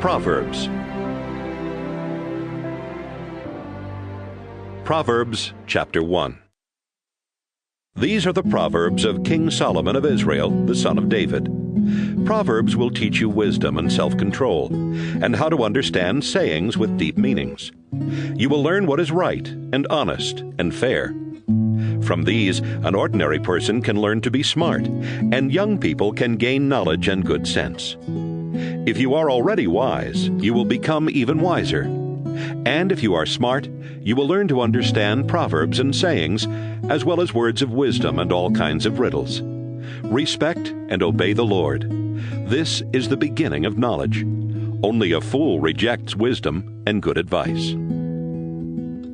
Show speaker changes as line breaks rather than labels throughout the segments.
Proverbs. Proverbs chapter 1. These are the Proverbs of King Solomon of Israel, the son of David. Proverbs will teach you wisdom and self-control, and how to understand sayings with deep meanings. You will learn what is right and honest and fair. From these, an ordinary person can learn to be smart, and young people can gain knowledge and good sense. If you are already wise, you will become even wiser. And if you are smart, you will learn to understand proverbs and sayings, as well as words of wisdom and all kinds of riddles. Respect and obey the Lord. This is the beginning of knowledge. Only a fool rejects wisdom and good advice.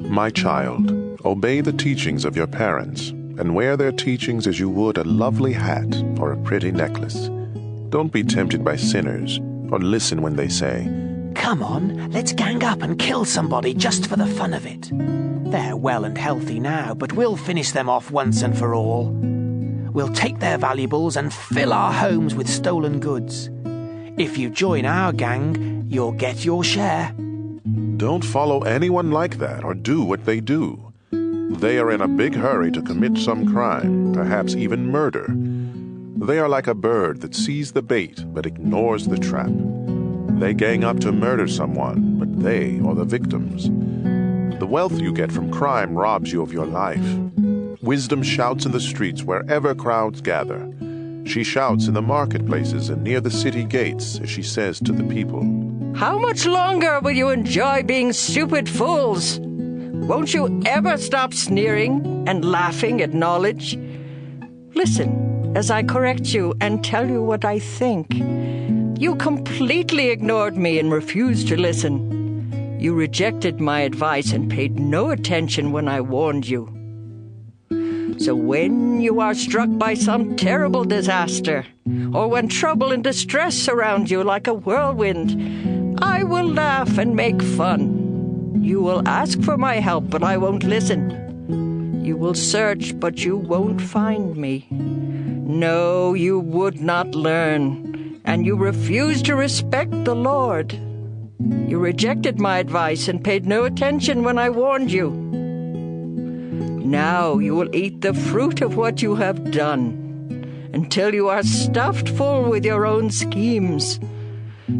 My child, obey the teachings of your parents, and wear their teachings as you would a lovely hat or a pretty necklace. Don't be tempted by sinners, or listen when they say,
"Come on, let's gang up and kill somebody just for the fun of it. They're well and healthy now, but we'll finish them off once and for all. We'll take their valuables and fill our homes with stolen goods. If you join our gang, you'll get your share."
Don't follow anyone like that or do what they do. They are in a big hurry to commit some crime, perhaps even murder. They are like a bird that sees the bait but ignores the trap. They gang up to murder someone, but they are the victims. The wealth you get from crime robs you of your life. Wisdom shouts in the streets wherever crowds gather. She shouts in the marketplaces and near the city gates as she says to the people,
"How much longer will you enjoy being stupid fools? Won't you ever stop sneering and laughing at knowledge? Listen as I correct you and tell you what I think. You completely ignored me and refused to listen. You rejected my advice and paid no attention when I warned you. So when you are struck by some terrible disaster, or when trouble and distress surround you like a whirlwind, I will laugh and make fun. You will ask for my help, but I won't listen. You will search, but you won't find me. No, you would not learn, and you refused to respect the Lord. You rejected my advice and paid no attention when I warned you. Now you will eat the fruit of what you have done, until you are stuffed full with your own schemes.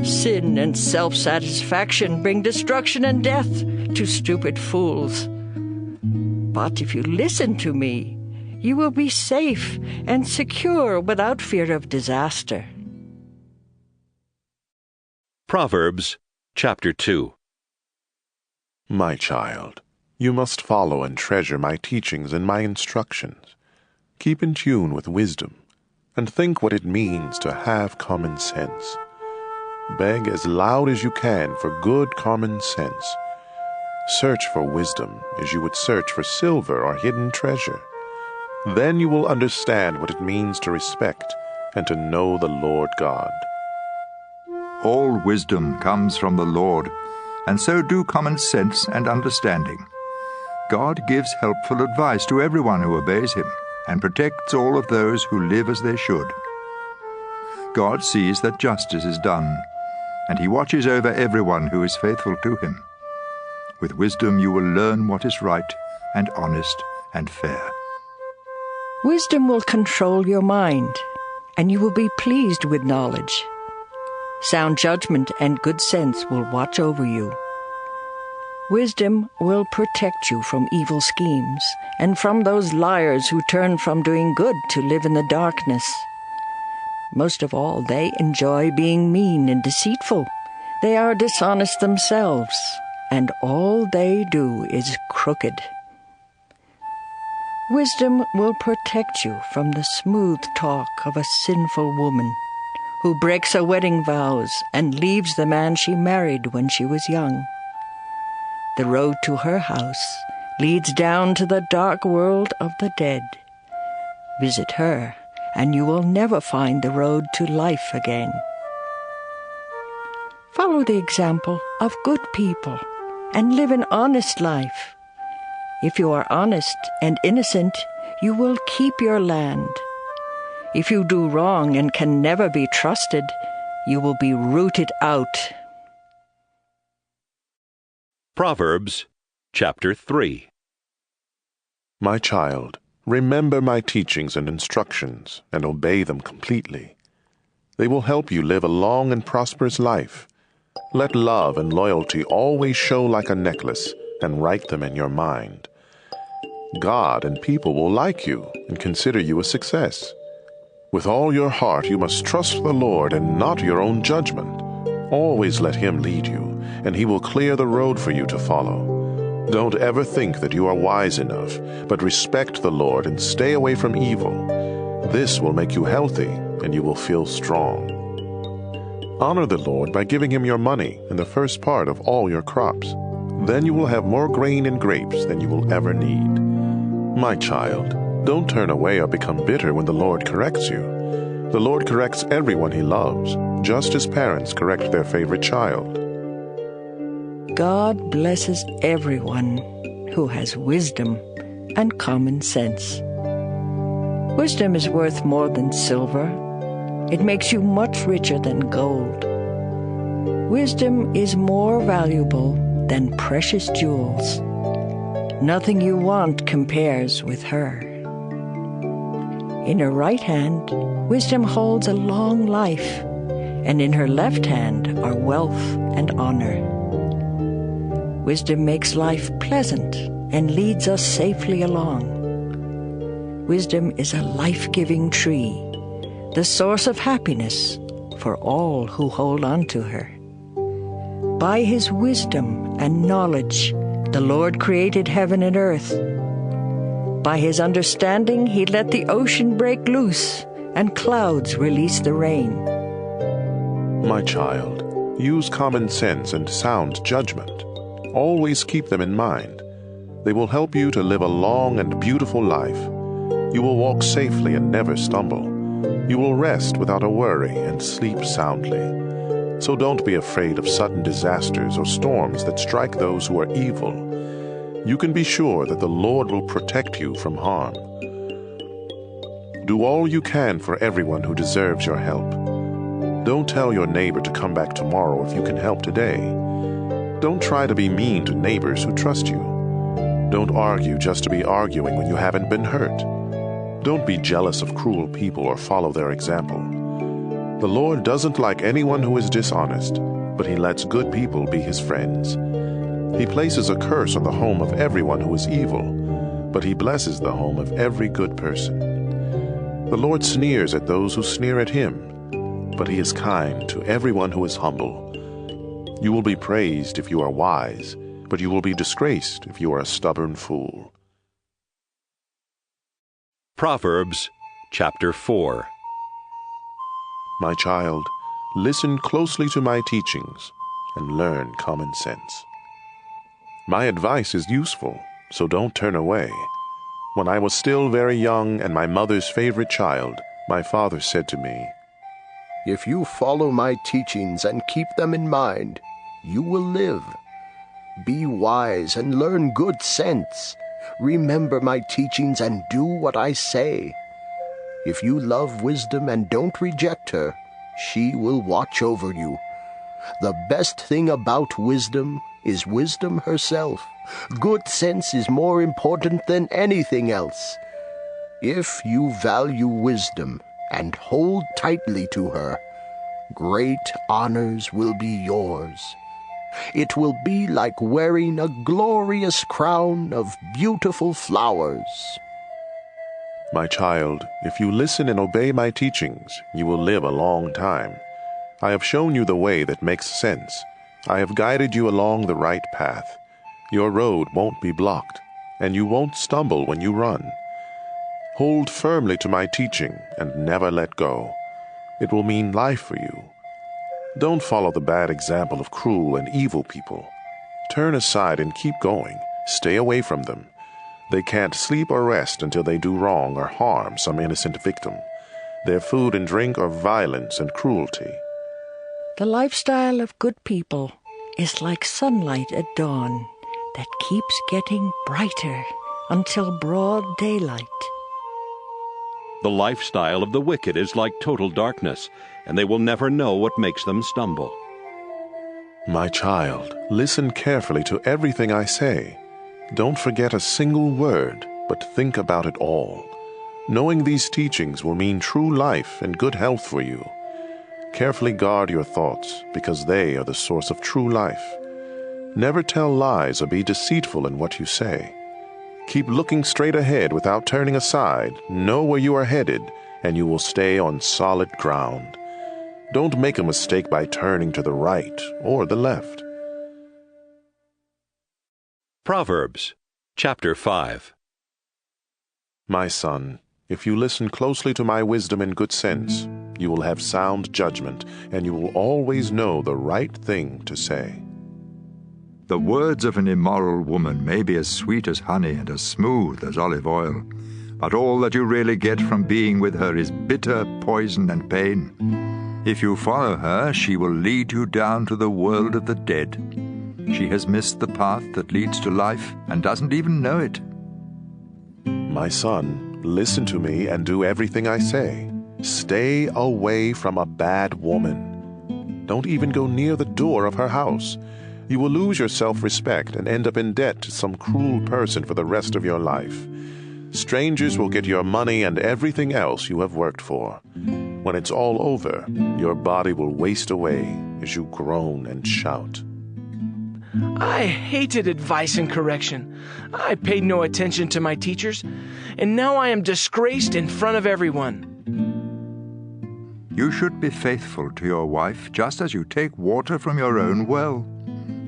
Sin and self-satisfaction bring destruction and death to stupid fools. But if you listen to me, you will be safe and secure without fear of disaster."
Proverbs chapter 2.
My child, you must follow and treasure my teachings and my instructions. Keep in tune with wisdom, and think what it means to have common sense. Beg as loud as you can for good common sense. Search for wisdom as you would search for silver or hidden treasure. Then you will understand what it means to respect and to know the Lord God.
All wisdom comes from the Lord, and so do common sense and understanding. God gives helpful advice to everyone who obeys him, and protects all of those who live as they should. God sees that justice is done, and he watches over everyone who is faithful to him. With wisdom you will learn what is right and honest and fair.
Wisdom will control your mind, and you will be pleased with knowledge. Sound judgment and good sense will watch over you. Wisdom will protect you from evil schemes, and from those liars who turn from doing good to live in the darkness. Most of all, they enjoy being mean and deceitful. They are dishonest themselves, and all they do is crooked. Wisdom will protect you from the smooth talk of a sinful woman who breaks her wedding vows and leaves the man she married when she was young. The road to her house leads down to the dark world of the dead. Visit her, and you will never find the road to life again. Follow the example of good people and live an honest life. If you are honest and innocent, you will keep your land. If you do wrong and can never be trusted, you will be rooted out.
Proverbs chapter 3.
My child, remember my teachings and instructions, and obey them completely. They will help you live a long and prosperous life. Let love and loyalty always show like a necklace, and write them in your mind. God and people will like you and consider you a success. With all your heart you must trust the Lord and not your own judgment. Always let Him lead you, and He will clear the road for you to follow. Don't ever think that you are wise enough, but respect the Lord and stay away from evil. This will make you healthy, and you will feel strong. Honor the Lord by giving Him your money and the first part of all your crops. Then you will have more grain and grapes than you will ever need. My child, don't turn away or become bitter when the Lord corrects you. The Lord corrects everyone He loves, just as parents correct their favorite child.
God blesses everyone who has wisdom and common sense. Wisdom is worth more than silver. It makes you much richer than gold. Wisdom is more valuable than precious jewels. Nothing you want compares with her. In her right hand, wisdom holds a long life, and in her left hand are wealth and honor. Wisdom makes life pleasant and leads us safely along. Wisdom is a life-giving tree, the source of happiness for all who hold on to her. By His wisdom and knowledge, the Lord created heaven and earth. By His understanding, He let the ocean break loose and clouds release the rain.
My child, use common sense and sound judgment. Always keep them in mind. They will help you to live a long and beautiful life. You will walk safely and never stumble. You will rest without a worry and sleep soundly. So don't be afraid of sudden disasters or storms that strike those who are evil. You can be sure that the Lord will protect you from harm. Do all you can for everyone who deserves your help. Don't tell your neighbor to come back tomorrow if you can help today. Don't try to be mean to neighbors who trust you. Don't argue just to be arguing when you haven't been hurt. Don't be jealous of cruel people or follow their example. The Lord doesn't like anyone who is dishonest, but He lets good people be His friends. He places a curse on the home of everyone who is evil, but He blesses the home of every good person. The Lord sneers at those who sneer at Him, but He is kind to everyone who is humble. You will be praised if you are wise, but you will be disgraced if you are a stubborn fool.
Proverbs chapter 4.
My child, listen closely to my teachings and learn common sense. My advice is useful, so don't turn away. When I was still very young and my mother's favorite child, my father said to me,
"If you follow my teachings and keep them in mind, you will live. Be wise and learn good sense. Remember my teachings and do what I say. If you love wisdom and don't reject her, she will watch over you. The best thing about wisdom is wisdom herself. Good sense is more important than anything else. If you value wisdom and hold tightly to her, great honors will be yours. It will be like wearing a glorious crown of beautiful flowers."
My child, if you listen and obey my teachings, you will live a long time. I have shown you the way that makes sense. I have guided you along the right path. Your road won't be blocked, and you won't stumble when you run. Hold firmly to my teaching and never let go. It will mean life for you. Don't follow the bad example of cruel and evil people. Turn aside and keep going. Stay away from them. They can't sleep or rest until they do wrong or harm some innocent victim. Their food and drink are violence and cruelty.
The lifestyle of good people is like sunlight at dawn that keeps getting brighter until broad daylight.
The lifestyle of the wicked is like total darkness, and they will never know what makes them stumble.
My child, listen carefully to everything I say. Don't forget a single word, but think about it all. Knowing these teachings will mean true life and good health for you. Carefully guard your thoughts, because they are the source of true life. Never tell lies or be deceitful in what you say. Keep looking straight ahead without turning aside. Know where you are headed, and you will stay on solid ground. Don't make a mistake by turning to the right or the left.
Proverbs, chapter 5.
My son, if you listen closely to my wisdom and good sense, you will have sound judgment, and you will always know the right thing to say.
The words of an immoral woman may be as sweet as honey and as smooth as olive oil, but all that you really get from being with her is bitter poison and pain. If you follow her, she will lead you down to the world of the dead. She has missed the path that leads to life and doesn't even know it.
My son, listen to me and do everything I say. Stay away from a bad woman. Don't even go near the door of her house. You will lose your self-respect and end up in debt to some cruel person for the rest of your life. Strangers will get your money and everything else you have worked for. When it's all over, your body will waste away as you groan and shout.
I hated advice and correction. I paid no attention to my teachers, and now I am disgraced in front of everyone.
You should be faithful to your wife just as you take water from your own well.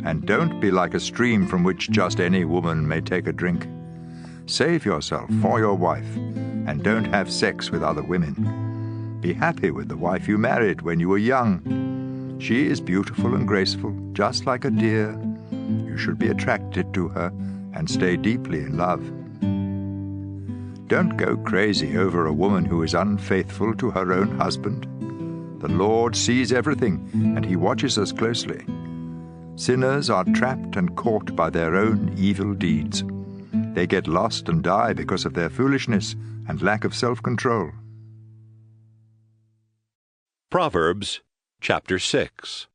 And don't be like a stream from which just any woman may take a drink. Save yourself for your wife, and don't have sex with other women. Be happy with the wife you married when you were young. She is beautiful and graceful, just like a deer. You should be attracted to her and stay deeply in love. Don't go crazy over a woman who is unfaithful to her own husband. The Lord sees everything, and He watches us closely. Sinners are trapped and caught by their own evil deeds. They get lost and die because of their foolishness and lack of self-control.
Proverbs, chapter 6.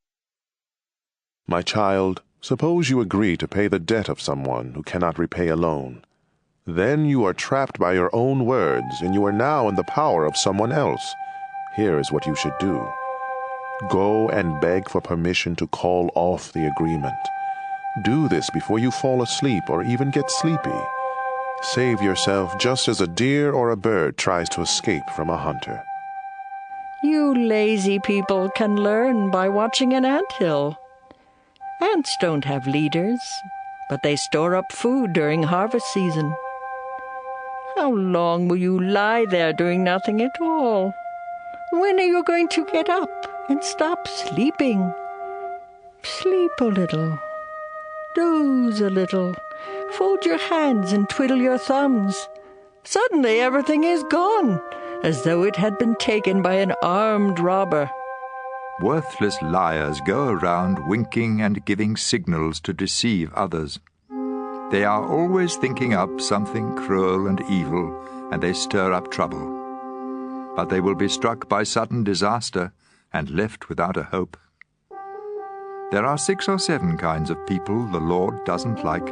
My child, suppose you agree to pay the debt of someone who cannot repay alone. Then you are trapped by your own words, and you are now in the power of someone else. Here is what you should do. Go and beg for permission to call off the agreement. Do this before you fall asleep or even get sleepy. Save yourself just as a deer or a bird tries to escape from a hunter.
You lazy people can learn by watching an anthill. Ants don't have leaders, but they store up food during harvest season. How long will you lie there doing nothing at all? When are you going to get up and stop sleeping? Sleep a little. Doze a little. Fold your hands and twiddle your thumbs. Suddenly everything is gone, as though it had been taken by an armed robber.
Worthless liars go around winking and giving signals to deceive others. They are always thinking up something cruel and evil, and they stir up trouble. But they will be struck by sudden disaster and left without a hope. There are 6 or 7 kinds of people the Lord doesn't like.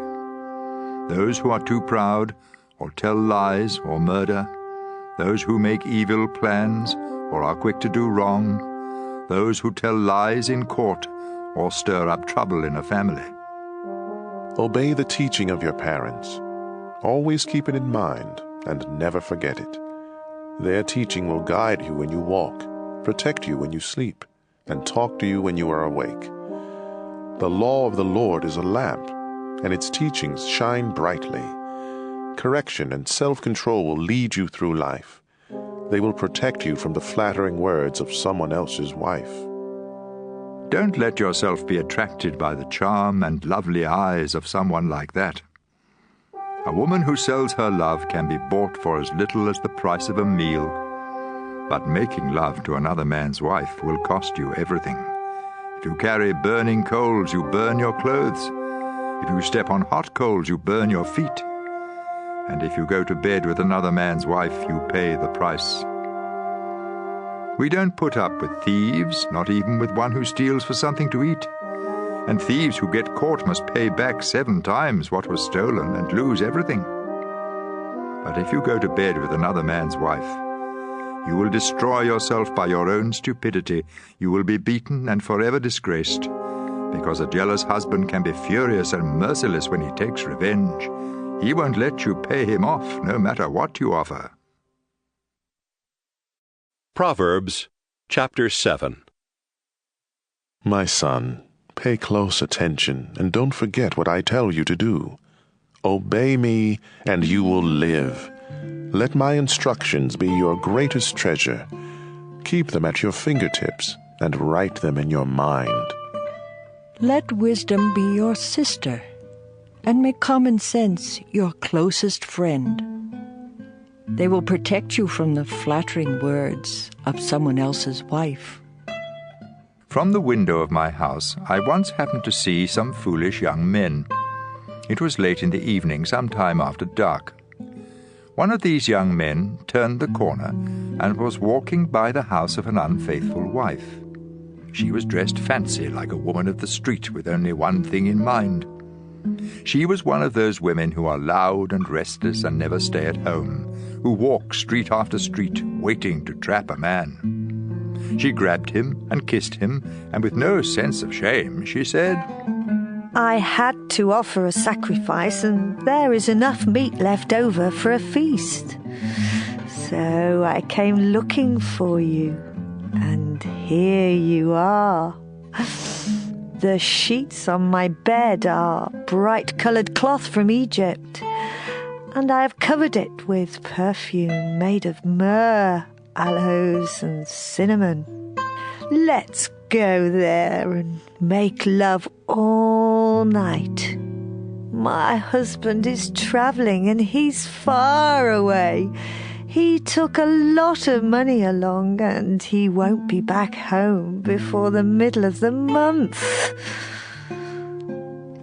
Those who are too proud, or tell lies, or murder. Those who make evil plans, or are quick to do wrong. Those who tell lies in court, or stir up trouble in a family.
Obey the teaching of your parents. Always keep it in mind, and never forget it. Their teaching will guide you when you walk, protect you when you sleep, and talk to you when you are awake. The law of the Lord is a lamp, and its teachings shine brightly. Correction and self-control will lead you through life. They will protect you from the flattering words of someone else's wife.
Don't let yourself be attracted by the charm and lovely eyes of someone like that. A woman who sells her love can be bought for as little as the price of a meal. But making love to another man's wife will cost you everything. If you carry burning coals, you burn your clothes. If you step on hot coals, you burn your feet. And if you go to bed with another man's wife, you pay the price. We don't put up with thieves, not even with one who steals for something to eat. and thieves who get caught must pay back 7 times what was stolen and lose everything. But if you go to bed with another man's wife, you will destroy yourself by your own stupidity. You will be beaten and forever disgraced, because a jealous husband can be furious and merciless when he takes revenge. He won't let you pay him off, no matter what you offer.
Proverbs chapter 7.
My son, pay close attention and don't forget what I tell you to do. Obey me, and you will live. Let my instructions be your greatest treasure. Keep them at your fingertips and write them in your mind.
Let wisdom be your sister, and make common sense your closest friend. They will protect you from the flattering words of someone else's wife.
From the window of my house, I once happened to see some foolish young men. It was late in the evening, some time after dark. One of these young men turned the corner and was walking by the house of an unfaithful wife. She was dressed fancy like a woman of the street with only one thing in mind. She was one of those women who are loud and restless and never stay at home, who walk street after street waiting to trap a man. She grabbed him and kissed him, and with no sense of shame, she said,
I had to offer a sacrifice, and there is enough meat left over for a feast. So I came looking for you, and here you are. The sheets on my bed are bright-coloured cloth from Egypt, and I have covered it with perfume made of myrrh, aloes, and cinnamon. Let's go there and make love all night. My husband is travelling and he's far away. He took a lot of money along and he won't be back home before the middle of the month.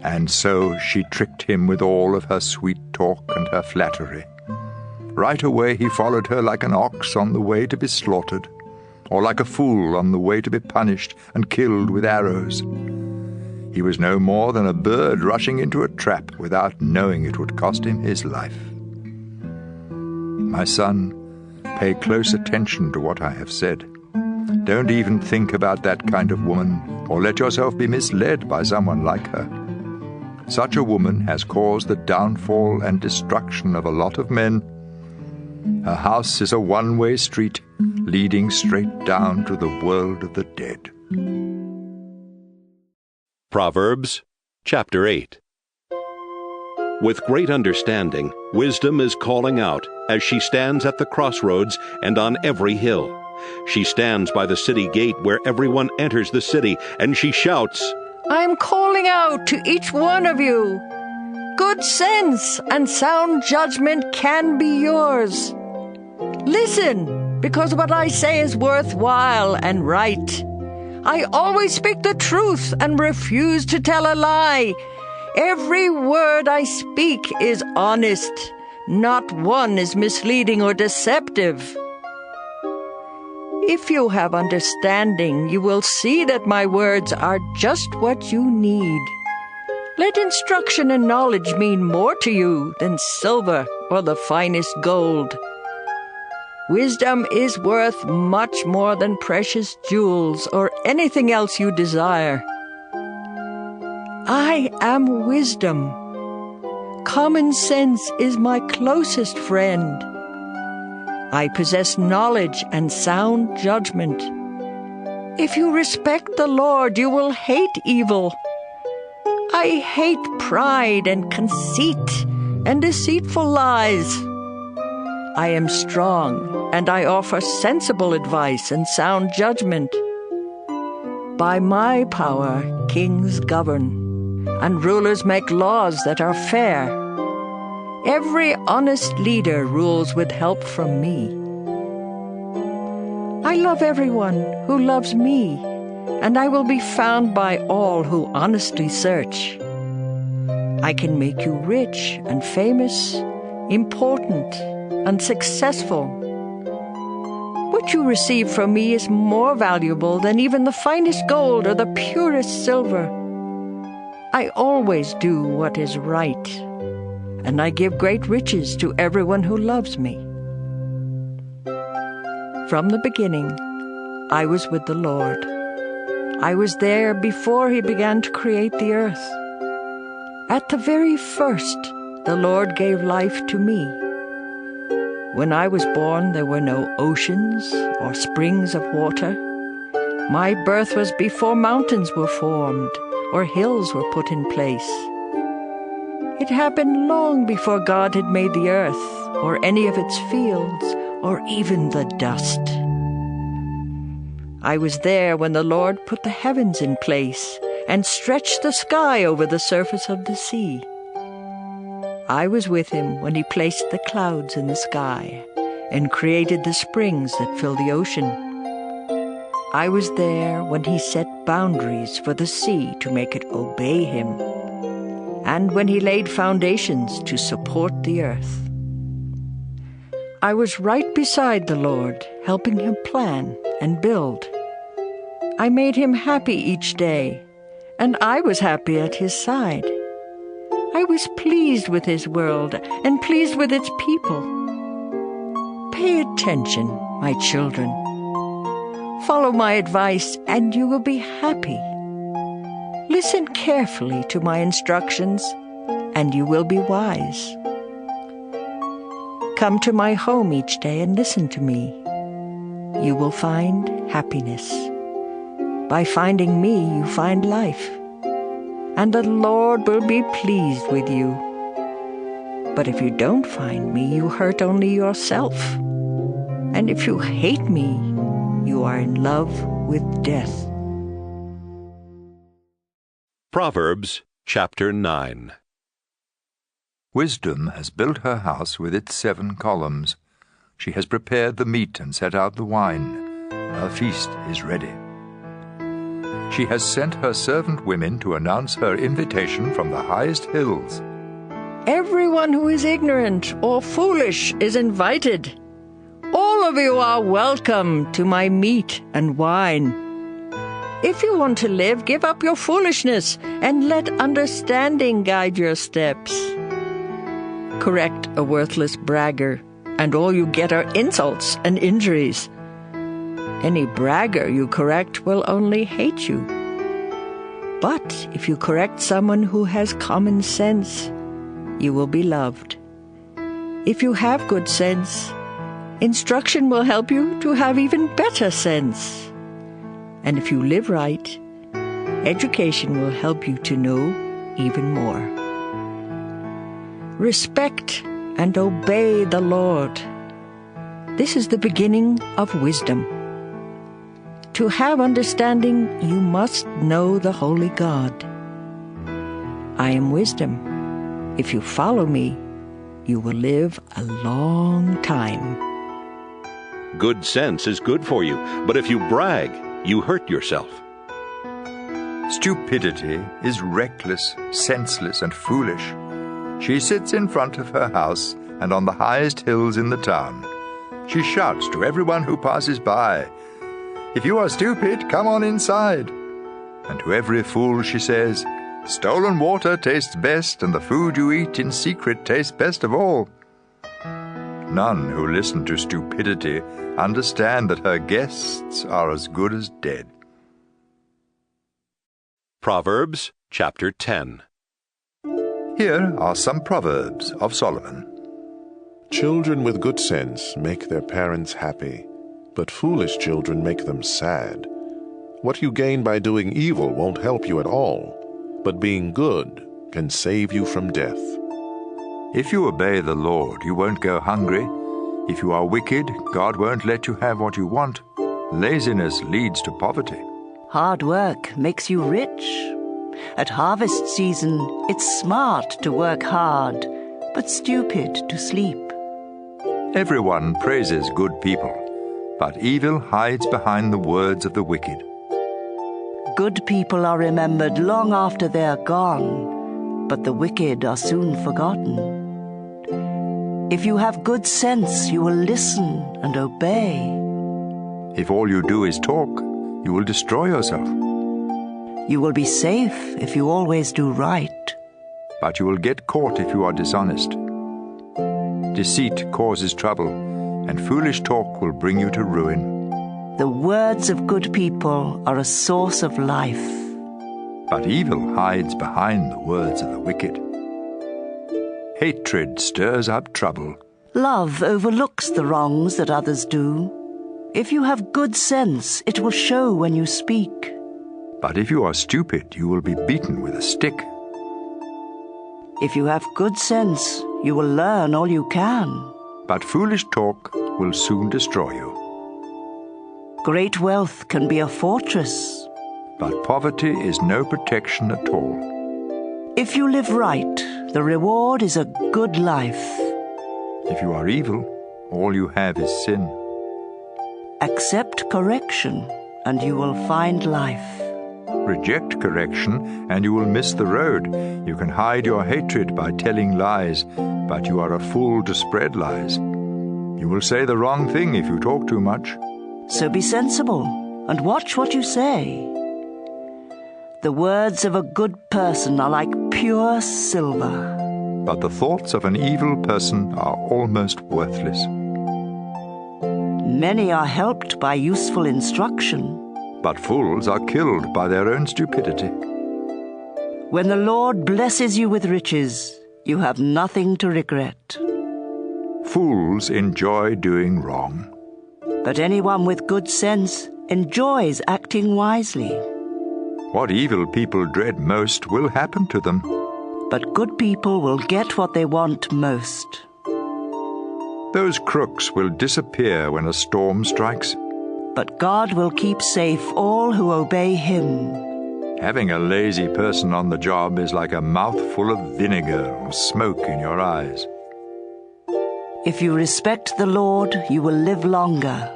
And so she tricked him with all of her sweet talk and her flattery. Right away he followed her like an ox on the way to be slaughtered, or like a fool on the way to be punished and killed with arrows. He was no more than a bird rushing into a trap without knowing it would cost him his life. My son, pay close attention to what I have said. Don't even think about that kind of woman, or let yourself be misled by someone like her. Such a woman has caused the downfall and destruction of a lot of men. Her house is a one-way street leading straight down to the world of the dead.
Proverbs chapter 8. With great understanding, wisdom is calling out as she stands at the crossroads and on every hill. She stands by the city gate where everyone enters the city, and she shouts,
I am calling out to each one of you. Good sense and sound judgment can be yours. Listen, because what I say is worthwhile and right. I always speak the truth and refuse to tell a lie. Every word I speak is honest. Not one is misleading or deceptive. If you have understanding, you will see that my words are just what you need. Let instruction and knowledge mean more to you than silver or the finest gold. Wisdom is worth much more than precious jewels or anything else you desire. I am wisdom. Common sense is my closest friend. I possess knowledge and sound judgment. If you respect the Lord, you will hate evil. I hate pride and conceit and deceitful lies. I am strong, and I offer sensible advice and sound judgment. By my power, kings govern, and rulers make laws that are fair. Every honest leader rules with help from me. I love everyone who loves me, and I will be found by all who honestly search. I can make you rich and famous, important and successful. What you receive from me is more valuable than even the finest gold or the purest silver. I always do what is right, and I give great riches to everyone who loves me. From the beginning, I was with the Lord. I was there before He began to create the earth. At the very first, the Lord gave life to me. When I was born, there were no oceans or springs of water. My birth was before mountains were formed or hills were put in place. It happened long before God had made the earth or any of its fields or even the dust. I was there when the Lord put the heavens in place and stretched the sky over the surface of the sea. I was with Him when He placed the clouds in the sky and created the springs that fill the ocean. I was there when He set boundaries for the sea to make it obey Him, and when He laid foundations to support the earth. I was right beside the Lord, helping Him plan and build. I made Him happy each day, and I was happy at His side. I was pleased with His world and pleased with its people. Pay attention, my children. Follow my advice, and you will be happy. Listen carefully to my instructions, and you will be wise. Come to my home each day and listen to me. You will find happiness. By finding me, you find life. And the Lord will be pleased with you. But if you don't find me, you hurt only yourself. And if you hate me, you are in love with death.
Proverbs chapter 9.
Wisdom has built her house with its 7 columns. She has prepared the meat and set out the wine. Her feast is ready. She has sent her servant women to announce her invitation from the highest hills.
Everyone who is ignorant or foolish is invited. All of you are welcome to my meat and wine. If you want to live, give up your foolishness and let understanding guide your steps. Correct a worthless bragger, and all you get are insults and injuries. Any bragger you correct will only hate you. But if you correct someone who has common sense, you will be loved. If you have good sense, instruction will help you to have even better sense. And if you live right, education will help you to know even more. Respect and obey the Lord. This is the beginning of wisdom. To have understanding, you must know the Holy God. I am wisdom. If you follow me, you will live a long time.
Good sense is good for you, but if you brag, you hurt yourself.
Stupidity is reckless, senseless, and foolish. She sits in front of her house and on the highest hills in the town. She shouts to everyone who passes by, "If you are stupid, come on inside." And to every fool she says, "Stolen water tastes best, and the food you eat in secret tastes best of all." None who listen to stupidity understand that her guests are as good as dead.
Proverbs chapter 10.
Here are some Proverbs of Solomon.
Children with good sense make their parents happy, but foolish children make them sad. What you gain by doing evil won't help you at all, but being good can save you from death.
If you obey the Lord, you won't go hungry. If you are wicked, God won't let you have what you want. Laziness leads to poverty.
Hard work makes you rich. At harvest season, it's smart to work hard, but stupid to sleep.
Everyone praises good people, but evil hides behind the words of the wicked.
Good people are remembered long after they're gone, but the wicked are soon forgotten. If you have good sense, you will listen and obey.
If all you do is talk, you will destroy yourself.
You will be safe if you always do right.
But you will get caught if you are dishonest. Deceit causes trouble, and foolish talk will bring you to ruin.
The words of good people are a source of life.
But evil hides behind the words of the wicked. Hatred stirs up trouble.
Love overlooks the wrongs that others do. If you have good sense, it will show when you speak.
But if you are stupid, you will be beaten with a stick.
If you have good sense, you will learn all you can.
But foolish talk will soon destroy you.
Great wealth can be a fortress.
But poverty is no protection at all.
If you live right, the reward is a good life.
If you are evil, all you have is sin.
Accept correction, and you will find life.
Reject correction, and you will miss the road. You can hide your hatred by telling lies, but you are a fool to spread lies. You will say the wrong thing if you talk too much.
So be sensible, and watch what you say. The words of a good person are like pure silver.
But the thoughts of an evil person are almost worthless.
Many are helped by useful instruction.
But fools are killed by their own stupidity.
When the Lord blesses you with riches, you have nothing to regret.
Fools enjoy doing wrong.
But anyone with good sense enjoys acting wisely.
What evil people dread most will happen to them.
But good people will get what they want most.
Those crooks will disappear when a storm strikes.
But God will keep safe all who obey Him.
Having a lazy person on the job is like a mouthful of vinegar or smoke in your eyes.
If you respect the Lord, you will live longer.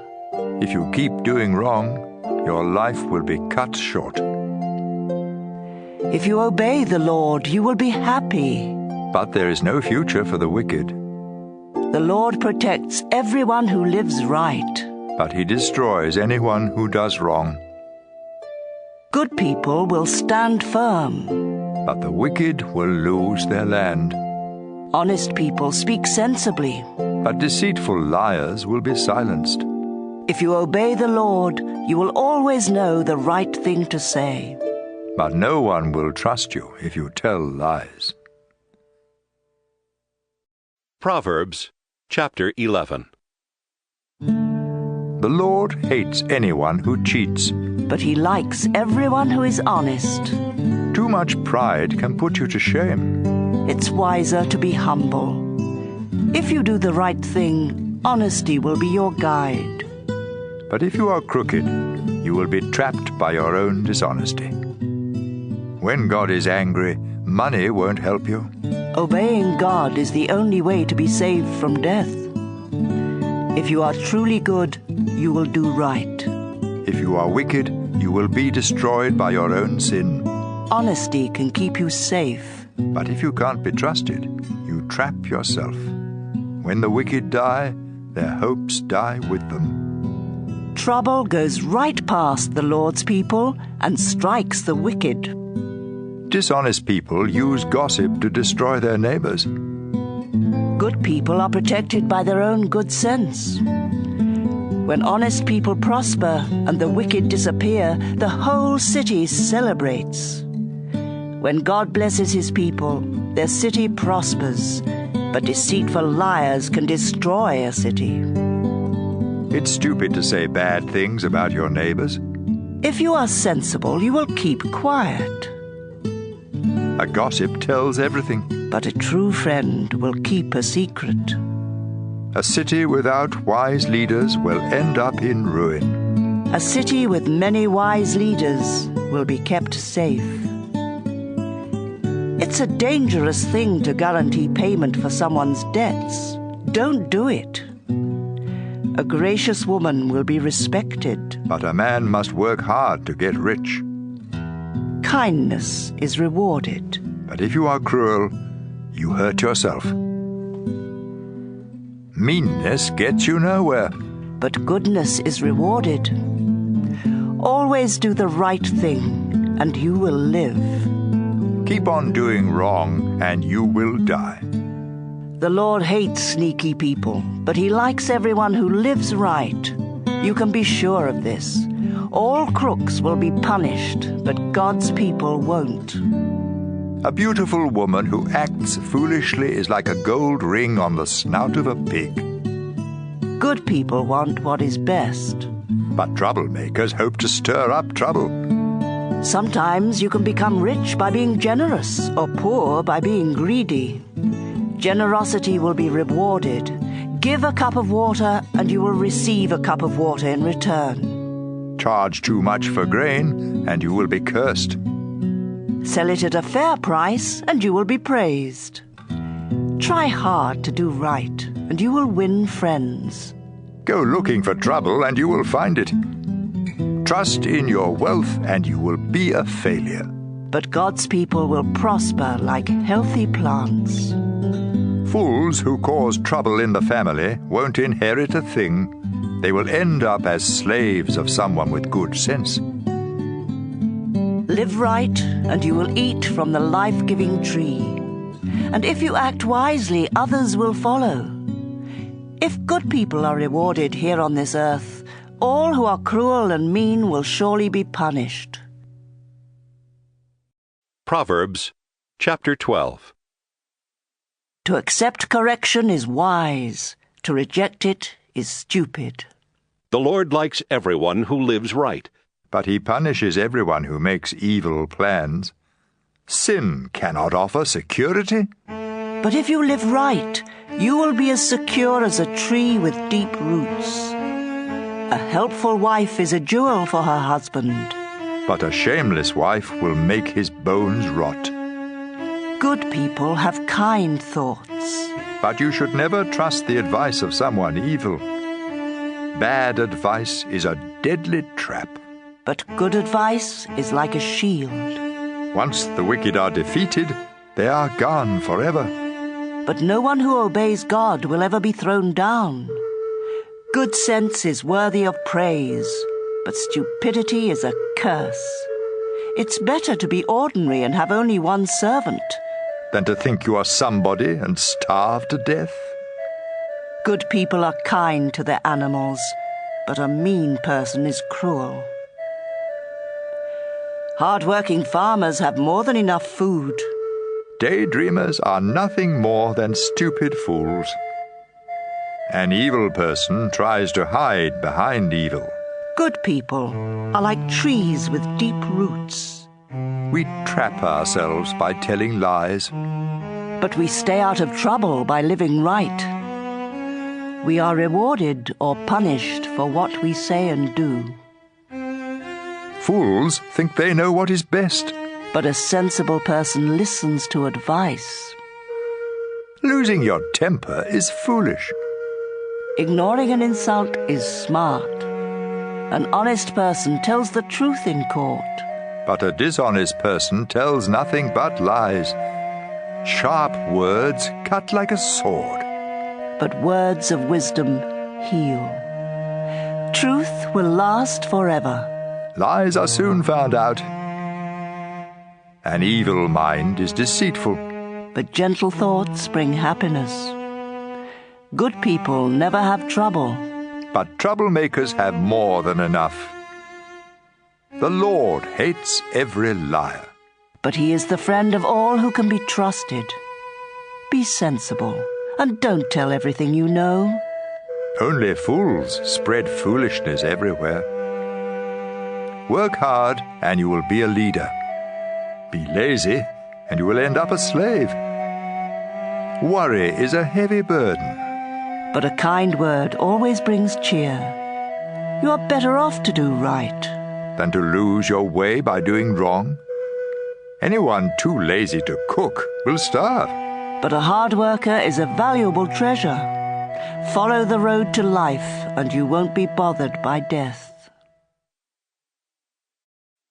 If you keep doing wrong, your life will be cut short.
If you obey the Lord, you will be happy.
But there is no future for the wicked.
The Lord protects everyone who lives right.
But He destroys anyone who does wrong.
Good people will stand firm.
But the wicked will lose their land.
Honest people speak sensibly.
But deceitful liars will be silenced.
If you obey the Lord, you will always know the right thing to say.
But no one will trust you if you tell lies.
Proverbs chapter 11.
The Lord hates anyone who cheats.
But He likes everyone who is honest.
Too much pride can put you to shame.
It's wiser to be humble. If you do the right thing, honesty will be your guide.
But if you are crooked, you will be trapped by your own dishonesty. When God is angry, money won't help you.
Obeying God is the only way to be saved from death. If you are truly good, you will do right.
If you are wicked, you will be destroyed by your own sin.
Honesty can keep you safe.
But if you can't be trusted, you trap yourself. When the wicked die, their hopes die with them.
Trouble goes right past the Lord's people and strikes the wicked.
Dishonest people use gossip to destroy their neighbors.
Good people are protected by their own good sense. When honest people prosper and the wicked disappear, the whole city celebrates. When God blesses His people, their city prospers, but deceitful liars can destroy a city.
It's stupid to say bad things about your neighbors.
If you are sensible, you will keep quiet.
A gossip tells everything.
But a true friend will keep a secret.
A city without wise leaders will end up in ruin.
A city with many wise leaders will be kept safe. It's a dangerous thing to guarantee payment for someone's debts. Don't do it. A gracious woman will be respected.
But a man must work hard to get rich.
Kindness is rewarded.
But if you are cruel, you hurt yourself. Meanness gets you nowhere.
But goodness is rewarded. Always do the right thing. and you will live.
Keep on doing wrong, and you will die.
The Lord hates sneaky people, but he likes everyone who lives right. You can be sure of this. All crooks will be punished, but God's people won't.
A beautiful woman who acts foolishly is like a gold ring on the snout of a pig.
Good people want what is best.
But troublemakers hope to stir up trouble.
Sometimes you can become rich by being generous, or poor by being greedy. Generosity will be rewarded. Give a cup of water, and you will receive a cup of water in return.
Charge too much for grain, and you will be cursed.
Sell it at a fair price, and you will be praised. Try hard to do right, and you will win friends.
Go looking for trouble, and you will find it. Trust in your wealth, and you will be a failure.
But God's people will prosper like healthy plants.
Fools who cause trouble in the family won't inherit a thing. They will end up as slaves of someone with good sense.
Live right, and you will eat from the life-giving tree. And if you act wisely, others will follow. If good people are rewarded here on this earth, all who are cruel and mean will surely be punished.
Proverbs, chapter 12.
To accept correction is wise. To reject it is stupid.
The Lord likes everyone who lives right.
But he punishes everyone who makes evil plans. Sin cannot offer security.
But if you live right, you will be as secure as a tree with deep roots. A helpful wife is a jewel for her husband.
But a shameless wife will make his bones rot.
Good people have kind thoughts.
But you should never trust the advice of someone evil. Bad advice is a deadly trap.
But good advice is like a shield.
Once the wicked are defeated, they are gone forever.
But no one who obeys God will ever be thrown down. Good sense is worthy of praise, but stupidity is a curse. It's better to be ordinary and have only one servant
than to think you are somebody and starve to death.
Good people are kind to their animals, but a mean person is cruel. Hard-working farmers have more than enough food.
Daydreamers are nothing more than stupid fools. An evil person tries to hide behind evil.
Good people are like trees with deep roots.
We trap ourselves by telling lies.
But we stay out of trouble by living right. We are rewarded or punished for what we say and do.
Fools think they know what is best.
But a sensible person listens to advice.
Losing your temper is foolish.
Ignoring an insult is smart. An honest person tells the truth in court.
But a dishonest person tells nothing but lies. Sharp words cut like a sword.
But words of wisdom heal. Truth will last forever.
Lies are soon found out. An evil mind is deceitful.
But gentle thoughts bring happiness. Good people never have trouble.
But troublemakers have more than enough. The Lord hates every liar.
But he is the friend of all who can be trusted. Be sensible, and don't tell everything you know.
Only fools spread foolishness everywhere. Work hard, and you will be a leader. Be lazy, and you will end up a slave. Worry is a heavy burden.
But a kind word always brings cheer. You are better off to do right
than to lose your way by doing wrong. Anyone too lazy to cook will starve.
But a hard worker is a valuable treasure. Follow the road to life, and you won't be bothered by death.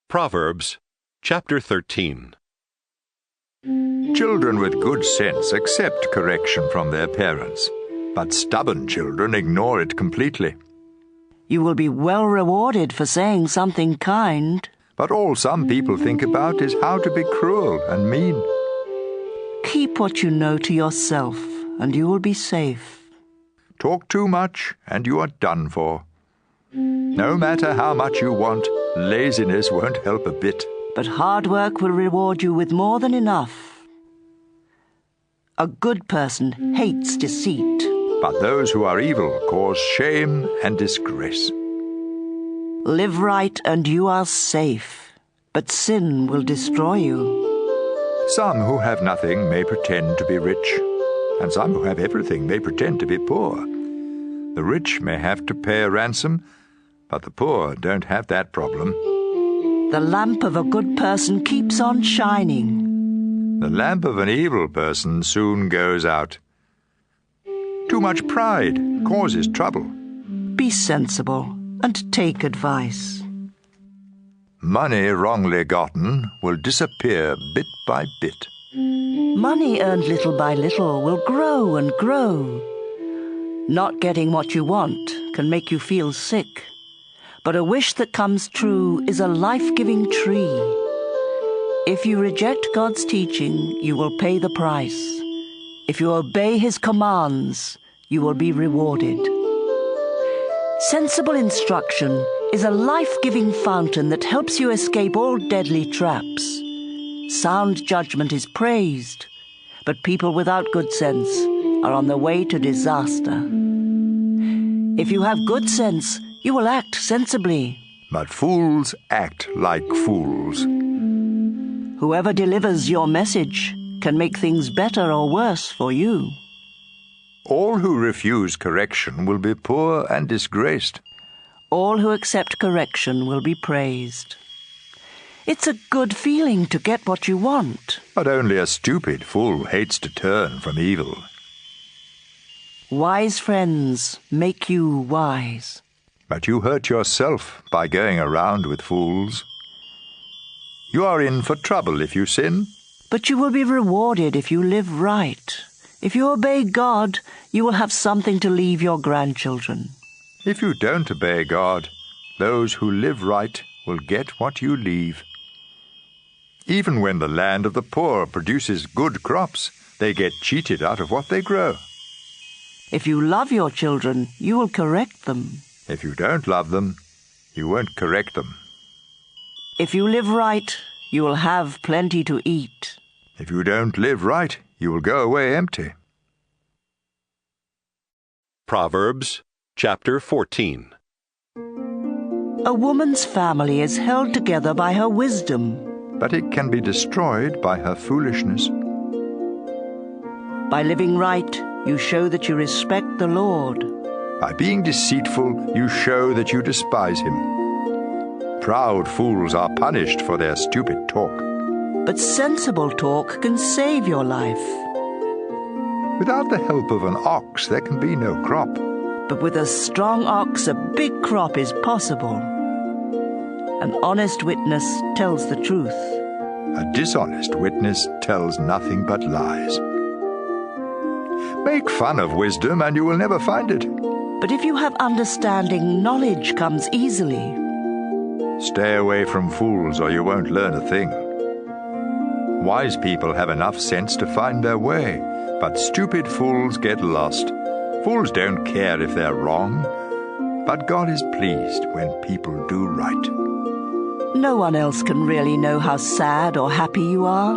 Proverbs, chapter 13.
Children with good sense accept correction from their parents, but stubborn children ignore it completely.
You will be well rewarded for saying something kind.
But all some people think about is how to be cruel and mean.
Keep what you know to yourself, and you will be safe.
Talk too much, and you are done for. No matter how much you want, laziness won't help a bit.
But hard work will reward you with more than enough. A good person hates deceit.
But those who are evil cause shame and disgrace.
Live right and you are safe, but sin will destroy you.
Some who have nothing may pretend to be rich, and some who have everything may pretend to be poor. The rich may have to pay a ransom, but the poor don't have that problem.
The lamp of a good person keeps on shining.
The lamp of an evil person soon goes out. Too much pride causes trouble.
Be sensible and take advice.
Money wrongly gotten will disappear bit by bit.
Money earned little by little will grow and grow. Not getting what you want can make you feel sick, but a wish that comes true is a life-giving tree. If you reject God's teaching, you will pay the price. If you obey His commands, you will be rewarded. Sensible instruction is a life-giving fountain that helps you escape all deadly traps. Sound judgment is praised, but people without good sense are on the way to disaster. If you have good sense, you will act sensibly.
But fools act like fools.
Whoever delivers your message can make things better or worse for you.
All who refuse correction will be poor and disgraced.
All who accept correction will be praised. It's a good feeling to get what you want.
But only a stupid fool hates to turn from evil.
Wise friends make you wise.
But you hurt yourself by going around with fools. You are in for trouble if you sin.
But you will be rewarded if you live right. If you obey God, you will have something to leave your grandchildren.
If you don't obey God, those who live right will get what you leave. Even when the land of the poor produces good crops, they get cheated out of what they grow.
If you love your children, you will correct them.
If you don't love them, you won't correct them.
If you live right, you will have plenty to eat.
If you don't live right, you will go away empty.
Proverbs chapter 14.
A woman's family is held together by her wisdom.
But it can be destroyed by her foolishness.
By living right, you show that you respect the Lord.
By being deceitful, you show that you despise Him. Proud fools are punished for their stupid talk.
But sensible talk can save your life.
Without the help of an ox, there can be no crop.
But with a strong ox, a big crop is possible. An honest witness tells the truth.
A dishonest witness tells nothing but lies. Make fun of wisdom and you will never find it.
But if you have understanding, knowledge comes easily.
Stay away from fools or you won't learn a thing. Wise people have enough sense to find their way, but stupid fools get lost. Fools don't care if they're wrong, but God is pleased when people do right.
No one else can really know how sad or happy you are.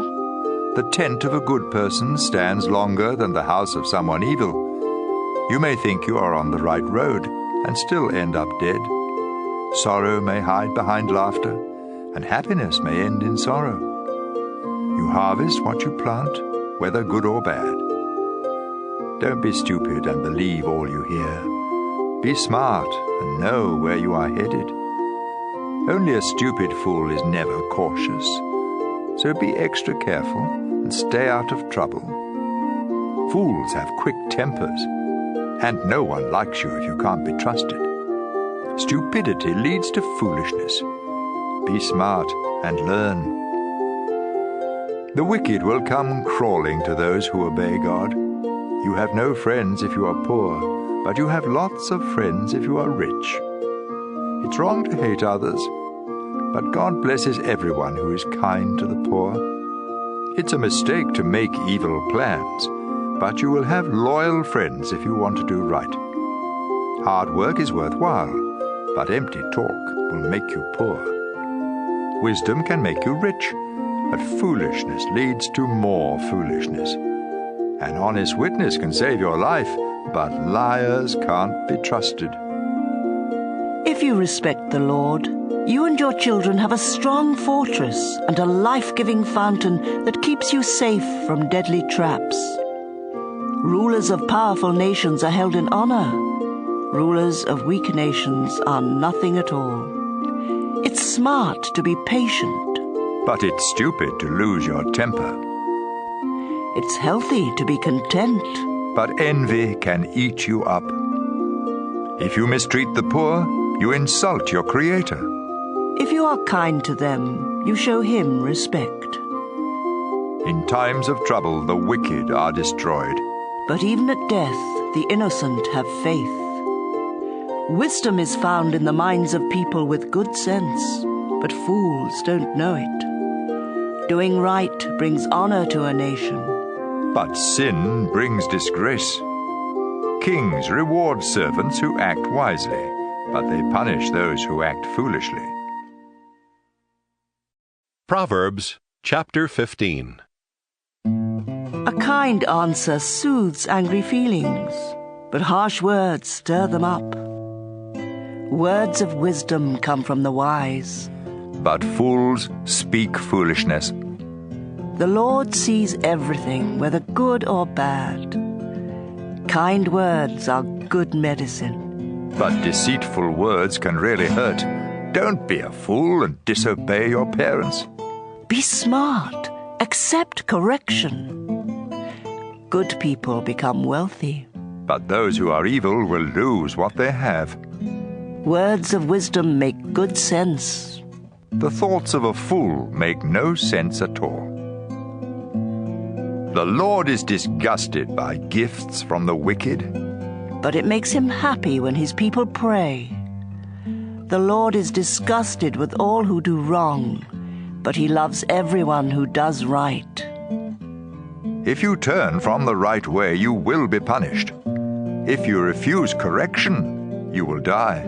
The tent of a good person stands longer than the house of someone evil. You may think you are on the right road and still end up dead. Sorrow may hide behind laughter, and happiness may end in sorrow. You harvest what you plant, whether good or bad. Don't be stupid and believe all you hear. Be smart and know where you are headed. Only a stupid fool is never cautious. So be extra careful and stay out of trouble. Fools have quick tempers, and no one likes you if you can't be trusted. Stupidity leads to foolishness. Be smart and learn. The wicked will come crawling to those who obey God. You have no friends if you are poor, but you have lots of friends if you are rich. It's wrong to hate others, but God blesses everyone who is kind to the poor. It's a mistake to make evil plans, but you will have loyal friends if you want to do right. Hard work is worthwhile, but empty talk will make you poor. Wisdom can make you rich, but foolishness leads to more foolishness. An honest witness can save your life, but liars can't be trusted.
If you respect the Lord, you and your children have a strong fortress and a life-giving fountain that keeps you safe from deadly traps. Rulers of powerful nations are held in honor. Rulers of weak nations are nothing at all. It's smart to be patient.
But it's stupid to lose your temper.
It's healthy to be content.
But envy can eat you up. If you mistreat the poor, you insult your Creator.
If you are kind to them, you show him respect.
In times of trouble, the wicked are destroyed.
But even at death, the innocent have faith. Wisdom is found in the minds of people with good sense, but fools don't know it. Doing right brings honor to a nation.
But sin brings disgrace. Kings reward servants who act wisely, but they punish those who act foolishly.
Proverbs chapter 15.
A kind answer soothes angry feelings, but harsh words stir them up. Words of wisdom come from the wise,
but fools speak foolishness.
The Lord sees everything, whether good or bad. Kind words are good medicine.
But deceitful words can really hurt. Don't be a fool and disobey your parents.
Be smart. Accept correction. Good people become wealthy.
But those who are evil will lose what they have.
Words of wisdom make good sense.
The thoughts of a fool make no sense at all. The Lord is disgusted by gifts from the wicked,
but it makes him happy when his people pray. The Lord is disgusted with all who do wrong, but he loves everyone who does right.
If you turn from the right way, you will be punished. If you refuse correction, you will die.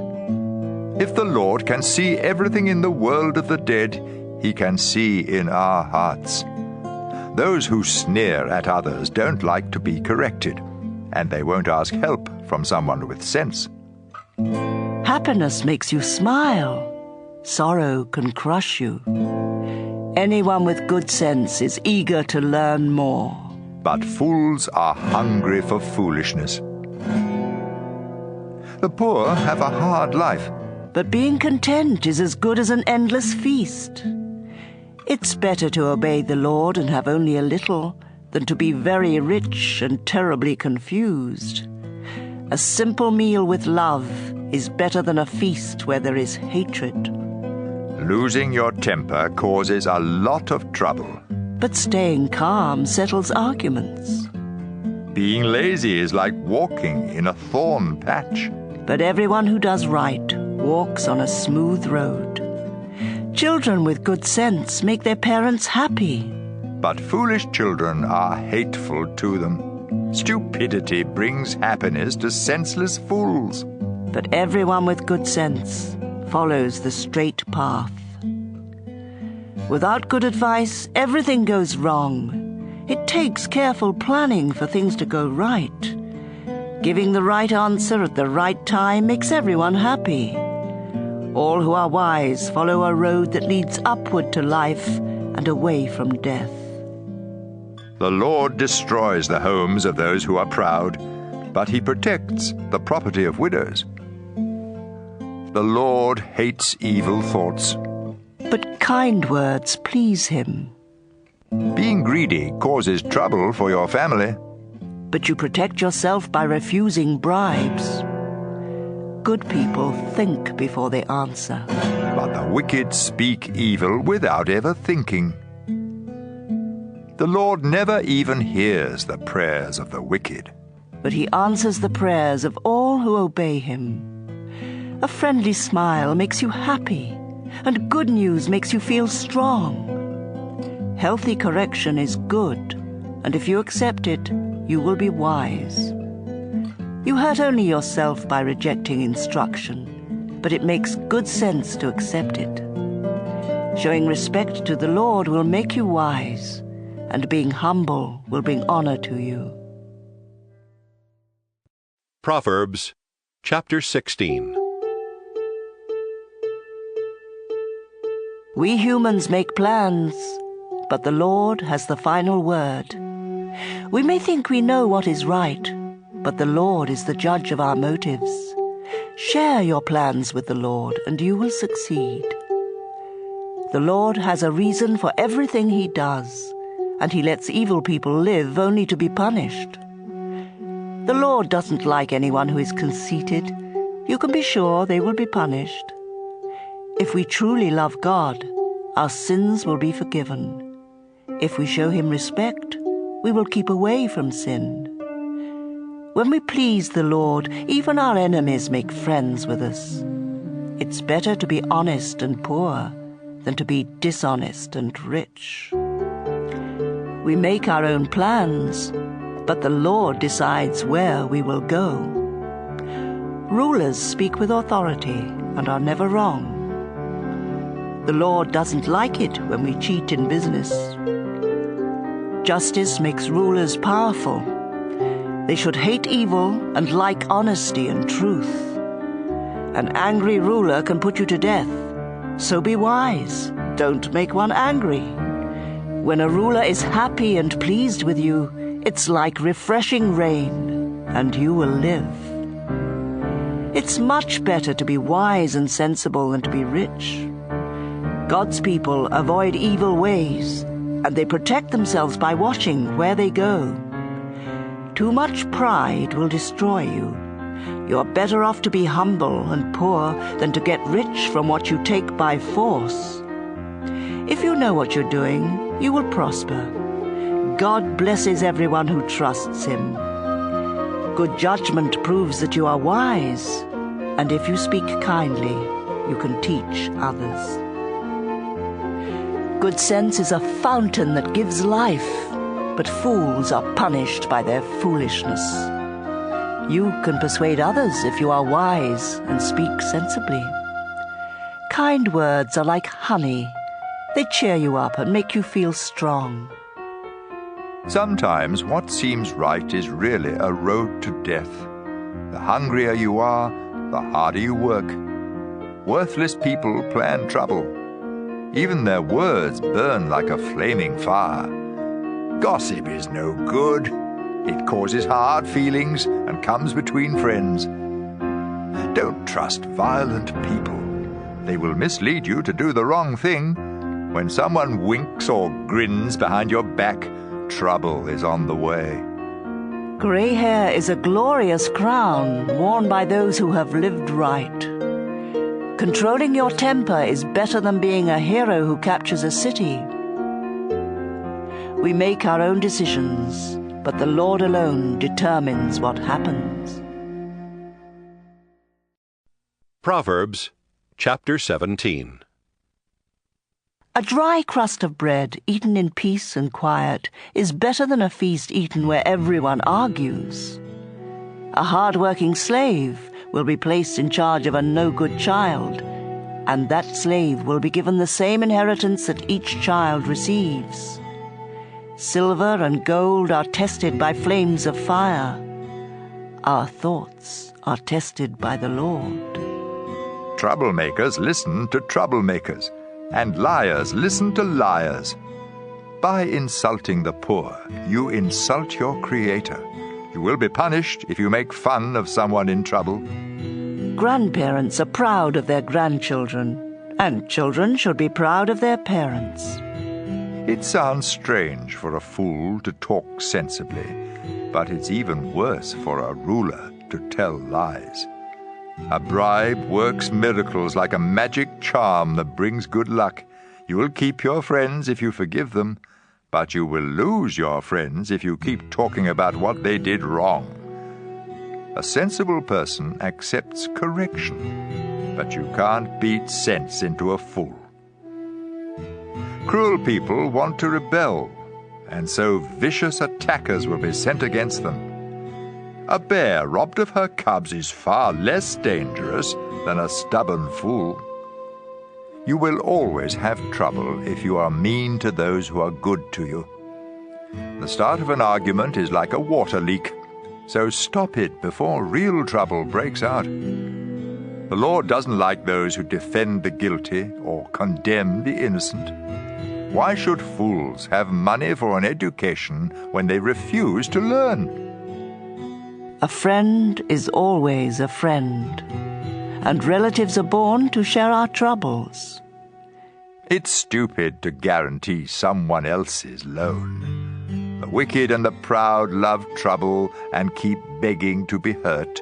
If the Lord can see everything in the world of the dead, he can see in our hearts. Those who sneer at others don't like to be corrected, and they won't ask help from someone with sense.
Happiness makes you smile. Sorrow can crush you. Anyone with good sense is eager to learn more.
But fools are hungry for foolishness. The poor have a hard life,
but being content is as good as an endless feast. It's better to obey the Lord and have only a little than to be very rich and terribly confused. A simple meal with love is better than a feast where there is hatred.
Losing your temper causes a lot of trouble.
But staying calm settles arguments.
Being lazy is like walking in a thorn patch.
But everyone who does right walks on a smooth road. Children with good sense make their parents happy.
But foolish children are hateful to them. Stupidity brings happiness to senseless fools.
But everyone with good sense follows the straight path. Without good advice, everything goes wrong. It takes careful planning for things to go right. Giving the right answer at the right time makes everyone happy. All who are wise follow a road that leads upward to life and away from death.
The Lord destroys the homes of those who are proud, but he protects the property of widows. The Lord hates evil thoughts,
but kind words please him.
Being greedy causes trouble for your family,
but you protect yourself by refusing bribes. Good people think before they answer,
but the wicked speak evil without ever thinking. The Lord never even hears the prayers of the wicked,
but he answers the prayers of all who obey him. A friendly smile makes you happy, and good news makes you feel strong. Healthy correction is good, and if you accept it, you will be wise. You hurt only yourself by rejecting instruction, but it makes good sense to accept it. Showing respect to the Lord will make you wise, and being humble will bring honor to you.
Proverbs chapter 16.
We humans make plans, but the Lord has the final word. We may think we know what is right, but the Lord is the judge of our motives. Share your plans with the Lord, and you will succeed. The Lord has a reason for everything he does, and he lets evil people live only to be punished. The Lord doesn't like anyone who is conceited. You can be sure they will be punished. If we truly love God, our sins will be forgiven. If we show him respect, we will keep away from sin. When we please the Lord, even our enemies make friends with us. It's better to be honest and poor than to be dishonest and rich. We make our own plans, but the Lord decides where we will go. Rulers speak with authority and are never wrong. The Lord doesn't like it when we cheat in business. Justice makes rulers powerful. They should hate evil and like honesty and truth. An angry ruler can put you to death, so be wise. Don't make one angry. When a ruler is happy and pleased with you, it's like refreshing rain, and you will live. It's much better to be wise and sensible than to be rich. God's people avoid evil ways, and they protect themselves by watching where they go. Too much pride will destroy you. You're better off to be humble and poor than to get rich from what you take by force. If you know what you're doing, you will prosper. God blesses everyone who trusts him. Good judgment proves that you are wise, and if you speak kindly, you can teach others. Good sense is a fountain that gives life, but fools are punished by their foolishness. You can persuade others if you are wise and speak sensibly. Kind words are like honey. They cheer you up and make you feel strong.
Sometimes what seems right is really a road to death. The hungrier you are, the harder you work. Worthless people plan trouble. Even their words burn like a flaming fire. Gossip is no good. It causes hard feelings and comes between friends. Don't trust violent people. They will mislead you to do the wrong thing. When someone winks or grins behind your back, trouble is on the way.
Grey hair is a glorious crown worn by those who have lived right. Controlling your temper is better than being a hero who captures a city. We make our own decisions, but the Lord alone determines what happens.
Proverbs chapter 17.
A dry crust of bread eaten in peace and quiet is better than a feast eaten where everyone argues. A hard-working slave will be placed in charge of a no-good child, and that slave will be given the same inheritance that each child receives. Silver and gold are tested by flames of fire. Our thoughts are tested by the Lord.
Troublemakers listen to troublemakers, and liars listen to liars. By insulting the poor, you insult your Creator. You will be punished if you make fun of someone in trouble.
Grandparents are proud of their grandchildren, and children should be proud of their parents.
It sounds strange for a fool to talk sensibly, but it's even worse for a ruler to tell lies. A bribe works miracles like a magic charm that brings good luck. You will keep your friends if you forgive them, but you will lose your friends if you keep talking about what they did wrong. A sensible person accepts correction, but you can't beat sense into a fool. Cruel people want to rebel, and so vicious attackers will be sent against them. A bear robbed of her cubs is far less dangerous than a stubborn fool. You will always have trouble if you are mean to those who are good to you. The start of an argument is like a water leak, so stop it before real trouble breaks out. The Lord doesn't like those who defend the guilty or condemn the innocent. Why should fools have money for an education when they refuse to learn?
A friend is always a friend, and relatives are born to share our troubles.
It's stupid to guarantee someone else's loan. The wicked and the proud love trouble and keep begging to be hurt.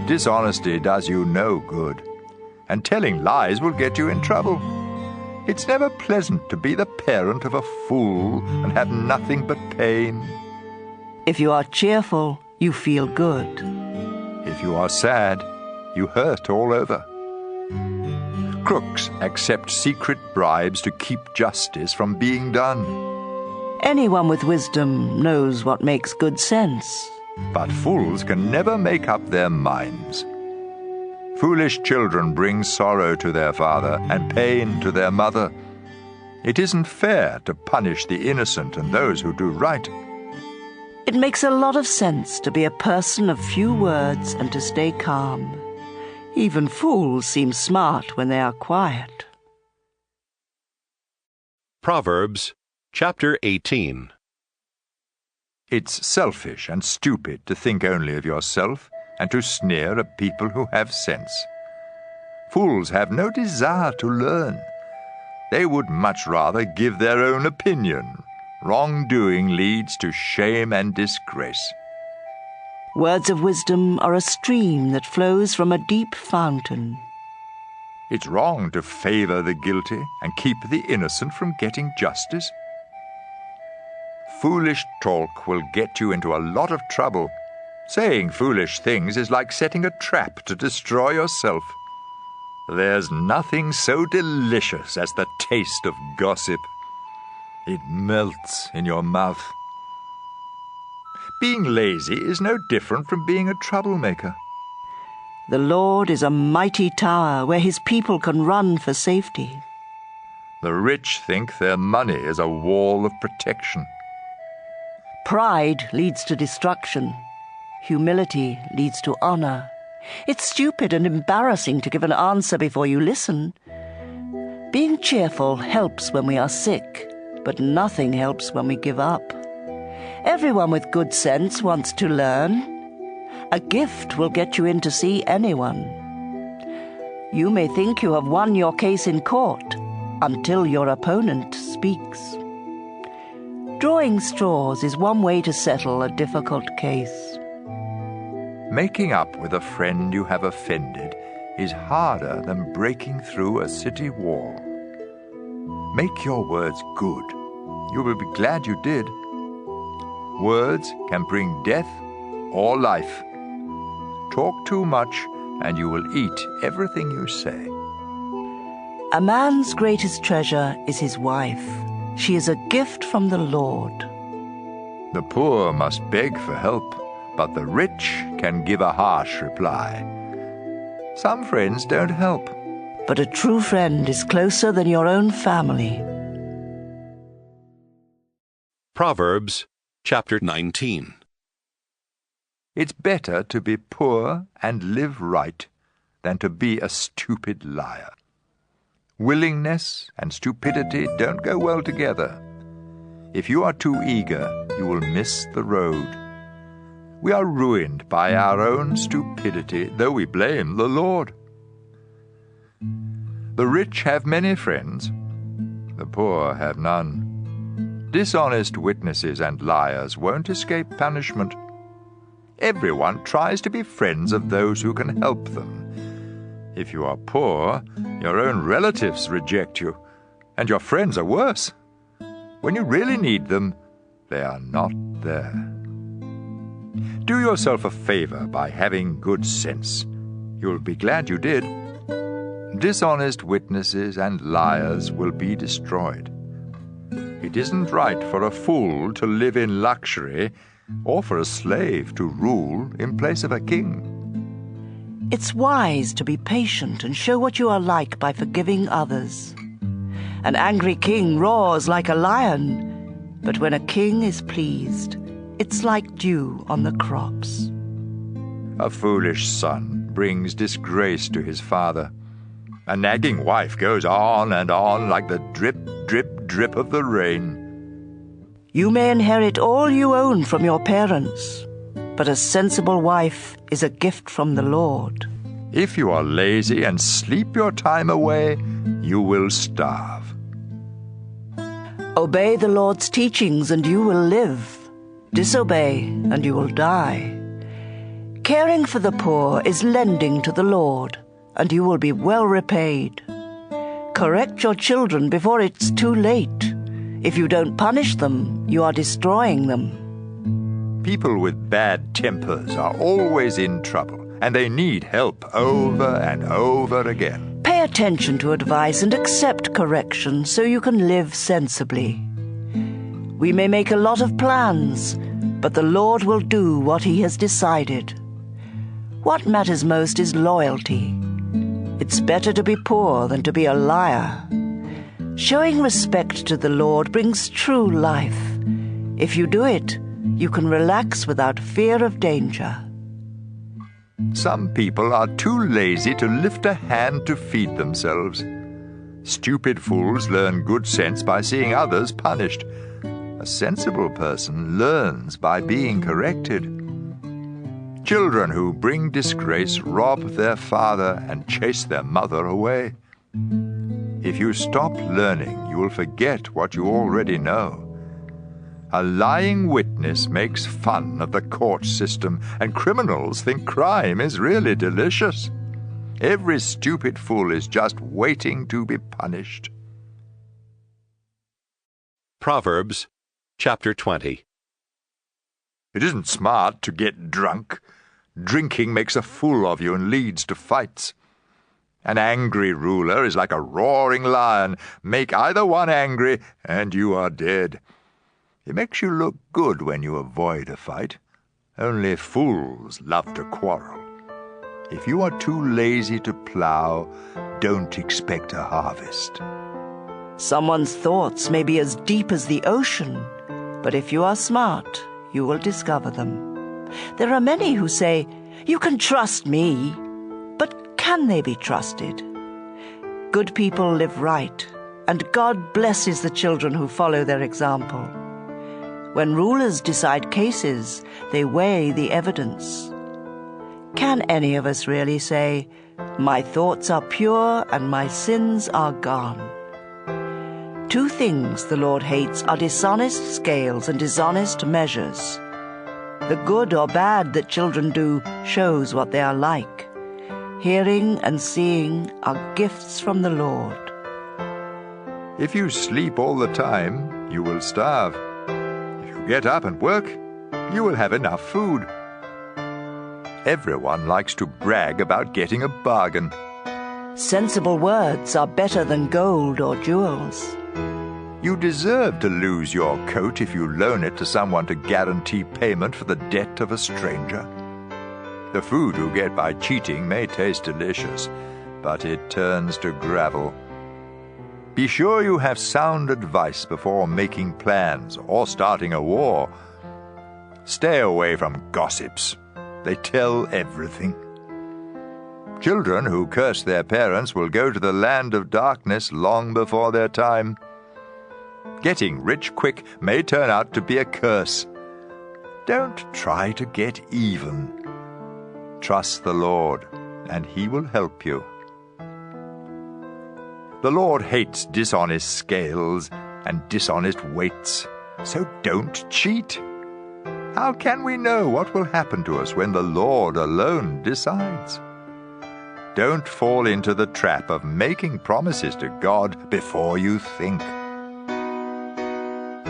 Dishonesty does you no good, and telling lies will get you in trouble. It's never pleasant to be the parent of a fool and have nothing but pain.
If you are cheerful, you feel good.
If you are sad, you hurt all over. Crooks accept secret bribes to keep justice from being done.
Anyone with wisdom knows what makes good sense.
But fools can never make up their minds. Foolish children bring sorrow to their father and pain to their mother. It isn't fair to punish the innocent and those who do right.
It makes a lot of sense to be a person of few words and to stay calm. Even fools seem smart when they are quiet.
Proverbs chapter 18.
It's selfish and stupid to think only of yourself and to sneer at people who have sense. Fools have no desire to learn. They would much rather give their own opinion. Wrongdoing leads to shame and disgrace.
Words of wisdom are a stream that flows from a deep fountain.
It's wrong to favor the guilty and keep the innocent from getting justice. Foolish talk will get you into a lot of trouble. Saying foolish things is like setting a trap to destroy yourself. There's nothing so delicious as the taste of gossip. It melts in your mouth. Being lazy is no different from being a troublemaker.
The Lord is a mighty tower where his people can run for safety.
The rich think their money is a wall of protection.
Pride leads to destruction. Humility leads to honor. It's stupid and embarrassing to give an answer before you listen. Being cheerful helps when we are sick, but nothing helps when we give up. Everyone with good sense wants to learn. A gift will get you in to see anyone. You may think you have won your case in court until your opponent speaks. Drawing straws is one way to settle a difficult case.
Making up with a friend you have offended is harder than breaking through a city wall. Make your words good. You will be glad you did. Words can bring death or life. Talk too much and you will eat everything you say.
A man's greatest treasure is his wife. She is a gift from the Lord.
The poor must beg for help, but the rich can give a harsh reply. Some friends don't help.
But a true friend is closer than your own family.
Proverbs chapter 19.
It's better to be poor and live right than to be a stupid liar. Willingness and stupidity don't go well together. If you are too eager, you will miss the road. We are ruined by our own stupidity, though we blame the Lord. The rich have many friends, the poor have none. Dishonest witnesses and liars won't escape punishment. Everyone tries to be friends of those who can help them. If you are poor, your own relatives reject you, and your friends are worse. When you really need them, they are not there. Do yourself a favor by having good sense. You'll be glad you did. Dishonest witnesses and liars will be destroyed. It isn't right for a fool to live in luxury or for a slave to rule in place of a king.
It's wise to be patient and show what you are like by forgiving others. An angry king roars like a lion, but when a king is pleased, it's like dew on the crops.
A foolish son brings disgrace to his father. A nagging wife goes on and on like the drip, drip, drip of the rain.
You may inherit all you own from your parents, but a sensible wife is a gift from the Lord.
If you are lazy and sleep your time away, you will starve.
Obey the Lord's teachings and you will live. Disobey and you will die. Caring for the poor is lending to the Lord, and you will be well repaid. Correct your children before it's too late. If you don't punish them, you are destroying them.
People with bad tempers are always in trouble, and they need help over and over again.
Pay attention to advice and accept correction so you can live sensibly. We may make a lot of plans, but the Lord will do what He has decided. What matters most is loyalty. It's better to be poor than to be a liar. Showing respect to the Lord brings true life. If you do it, you can relax without fear of danger.
Some people are too lazy to lift a hand to feed themselves. Stupid fools learn good sense by seeing others punished. A sensible person learns by being corrected. Children who bring disgrace rob their father and chase their mother away. If you stop learning, you will forget what you already know. A lying witness makes fun of the court system, and criminals think crime is really delicious. Every stupid fool is just waiting to be punished.
Proverbs chapter 20.
It isn't smart to get drunk. Drinking makes a fool of you and leads to fights. An angry ruler is like a roaring lion. Make either one angry, and you are dead. It makes you look good when you avoid a fight. Only fools love to quarrel. If you are too lazy to plow, don't expect a harvest.
Someone's thoughts may be as deep as the ocean, but if you are smart, you will discover them. There are many who say, "You can trust me," but can they be trusted? Good people live right, and God blesses the children who follow their example. When rulers decide cases, they weigh the evidence. Can any of us really say, "My thoughts are pure and my sins are gone"? Two things the Lord hates are dishonest scales and dishonest measures. The good or bad that children do shows what they are like. Hearing and seeing are gifts from the Lord.
If you sleep all the time, you will starve. If you get up and work, you will have enough food. Everyone likes to brag about getting a bargain.
Sensible words are better than gold or jewels.
You deserve to lose your coat if you loan it to someone to guarantee payment for the debt of a stranger. The food you get by cheating may taste delicious, but it turns to gravel. Be sure you have sound advice before making plans or starting a war. Stay away from gossips. They tell everything. Children who curse their parents will go to the land of darkness long before their time. Getting rich quick may turn out to be a curse. Don't try to get even. Trust the Lord, and He will help you. The Lord hates dishonest scales and dishonest weights, so don't cheat. How can we know what will happen to us when the Lord alone decides? Don't fall into the trap of making promises to God before you think.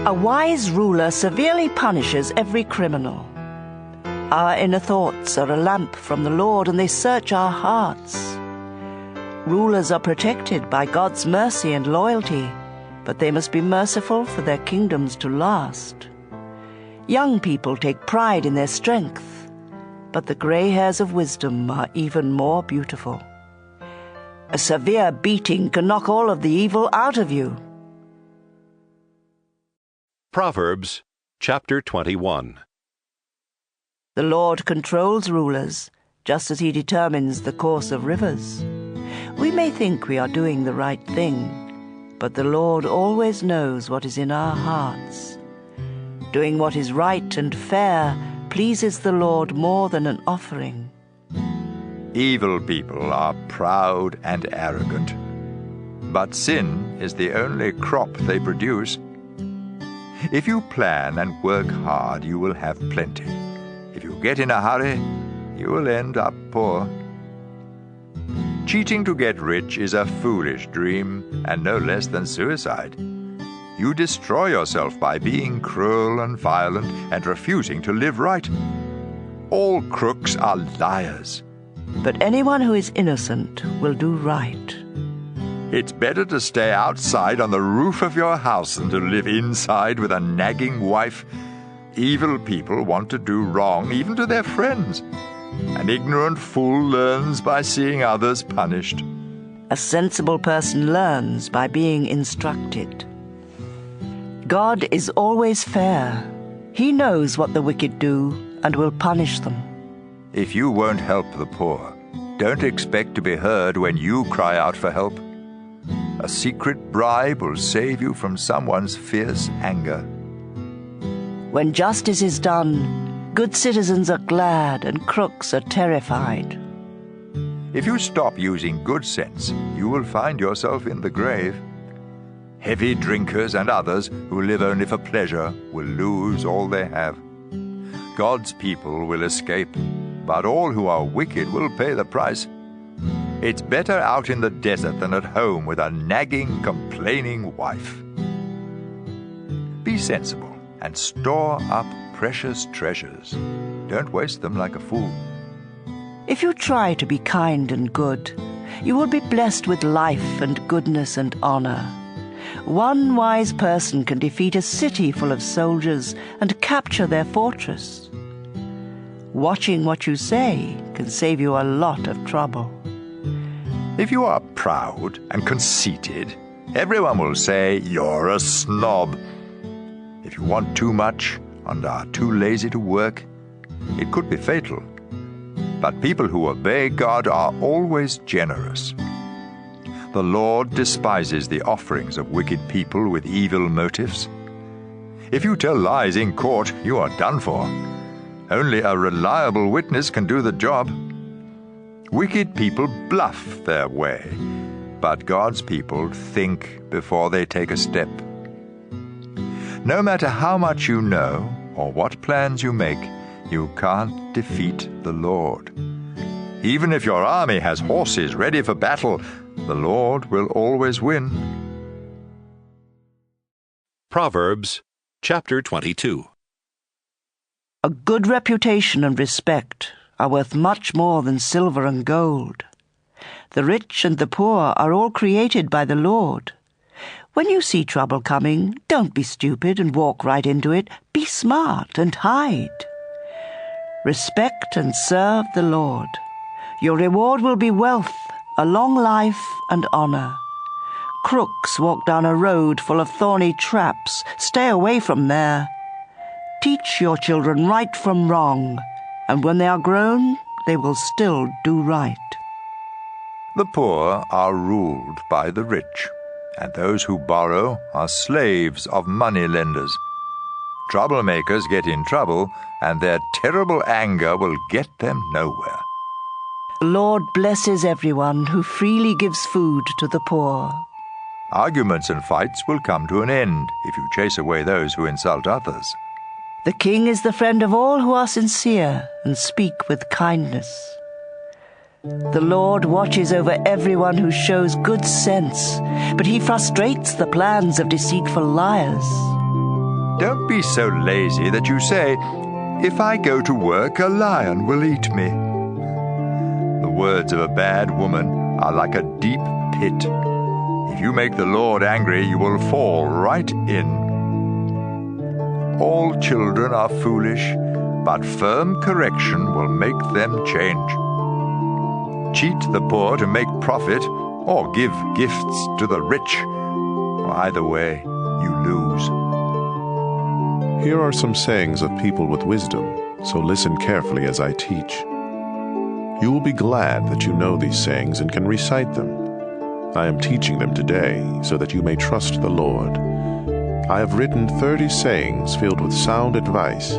A wise ruler severely punishes every criminal. Our inner thoughts are a lamp from the Lord, and they search our hearts. Rulers are protected by God's mercy and loyalty, but they must be merciful for their kingdoms to last. Young people take pride in their strength, but the grey hairs of wisdom are even more beautiful. A severe beating can knock all of the evil out of you.
Proverbs chapter 21.
The Lord controls rulers, just as he determines the course of rivers. We may think we are doing the right thing, but the Lord always knows what is in our hearts. Doing what is right and fair pleases the Lord more than an offering.
Evil people are proud and arrogant, but sin is the only crop they produce. If you plan and work hard, you will have plenty. If you get in a hurry, you will end up poor. Cheating to get rich is a foolish dream, and no less than suicide. You destroy yourself by being cruel and violent and refusing to live right. All crooks are liars.
But anyone who is innocent will do right.
It's better to stay outside on the roof of your house than to live inside with a nagging wife. Evil people want to do wrong even to their friends. An ignorant fool learns by seeing others punished.
A sensible person learns by being instructed. God is always fair. He knows what the wicked do and will punish them.
If you won't help the poor, don't expect to be heard when you cry out for help. A secret bribe will save you from someone's fierce anger.
When justice is done, good citizens are glad and crooks are terrified.
If you stop using good sense, you will find yourself in the grave. Heavy drinkers and others who live only for pleasure will lose all they have. God's people will escape, but all who are wicked will pay the price. It's better out in the desert than at home with a nagging, complaining wife. Be sensible and store up precious treasures. Don't waste them like a fool.
If you try to be kind and good, you will be blessed with life and goodness and honor. One wise person can defeat a city full of soldiers and capture their fortress. Watching what you say can save you a lot of trouble.
If you are proud and conceited, everyone will say you're a snob. If you want too much and are too lazy to work, it could be fatal. But people who obey God are always generous. The Lord despises the offerings of wicked people with evil motives. If you tell lies in court, you are done for. Only a reliable witness can do the job. Wicked people bluff their way, but God's people think before they take a step. No matter how much you know or what plans you make, you can't defeat the Lord. Even if your army has horses ready for battle, the Lord will always win.
Proverbs chapter 22.
A good reputation and respect are worth much more than silver and gold. The rich and the poor are all created by the Lord. When you see trouble coming, don't be stupid and walk right into it. Be smart and hide. Respect and serve the Lord. Your reward will be wealth, a long life and honor. Crooks walk down a road full of thorny traps. Stay away from there. Teach your children right from wrong, and when they are grown, they will still do right.
The poor are ruled by the rich, and those who borrow are slaves of moneylenders. Troublemakers get in trouble, and their terrible anger will get them nowhere.
The Lord blesses everyone who freely gives food to the poor.
Arguments and fights will come to an end if you chase away those who insult others.
The king is the friend of all who are sincere and speak with kindness. The Lord watches over everyone who shows good sense, but he frustrates the plans of deceitful liars.
Don't be so lazy that you say, "If I go to work, a lion will eat me." The words of a bad woman are like a deep pit. If you make the Lord angry, you will fall right in. All children are foolish, but firm correction will make them change. Cheat the poor to make profit, or give gifts to the rich. Either way, you lose.
Here are some sayings of people with wisdom, so listen carefully as I teach. You will be glad that you know these sayings and can recite them. I am teaching them today so that you may trust the Lord. I have written 30 sayings filled with sound advice.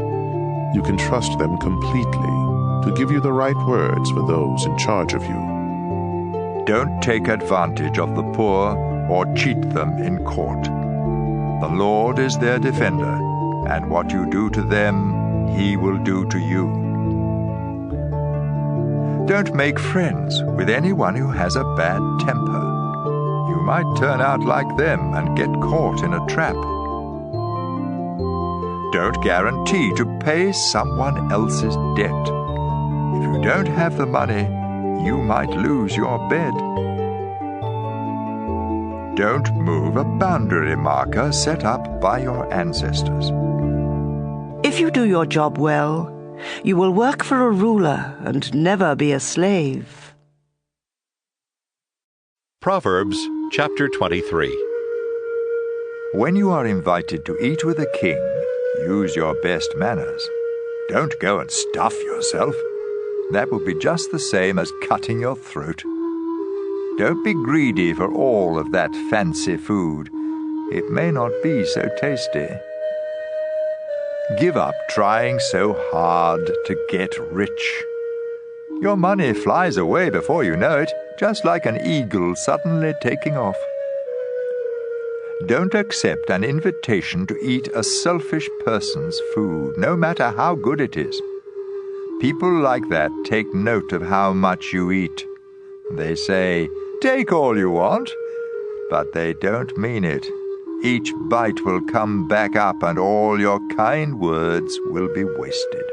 You can trust them completely to give you the right words for those in charge of you.
Don't take advantage of the poor or cheat them in court. The Lord is their defender, and what you do to them, He will do to you. Don't make friends with anyone who has a bad temper. You might turn out like them and get caught in a trap. Don't guarantee to pay someone else's debt. If you don't have the money, you might lose your bed. Don't move a boundary marker set up by your ancestors.
If you do your job well, you will work for a ruler and never be a slave.
Proverbs chapter 23.
When you are invited to eat with a king, use your best manners. Don't go and stuff yourself. That will be just the same as cutting your throat. Don't be greedy for all of that fancy food. It may not be so tasty. Give up trying so hard to get rich. Your money flies away before you know it, just like an eagle suddenly taking off. Don't accept an invitation to eat a selfish person's food, no matter how good it is. People like that take note of how much you eat. They say, "Take all you want," but they don't mean it. Each bite will come back up and all your kind words will be wasted.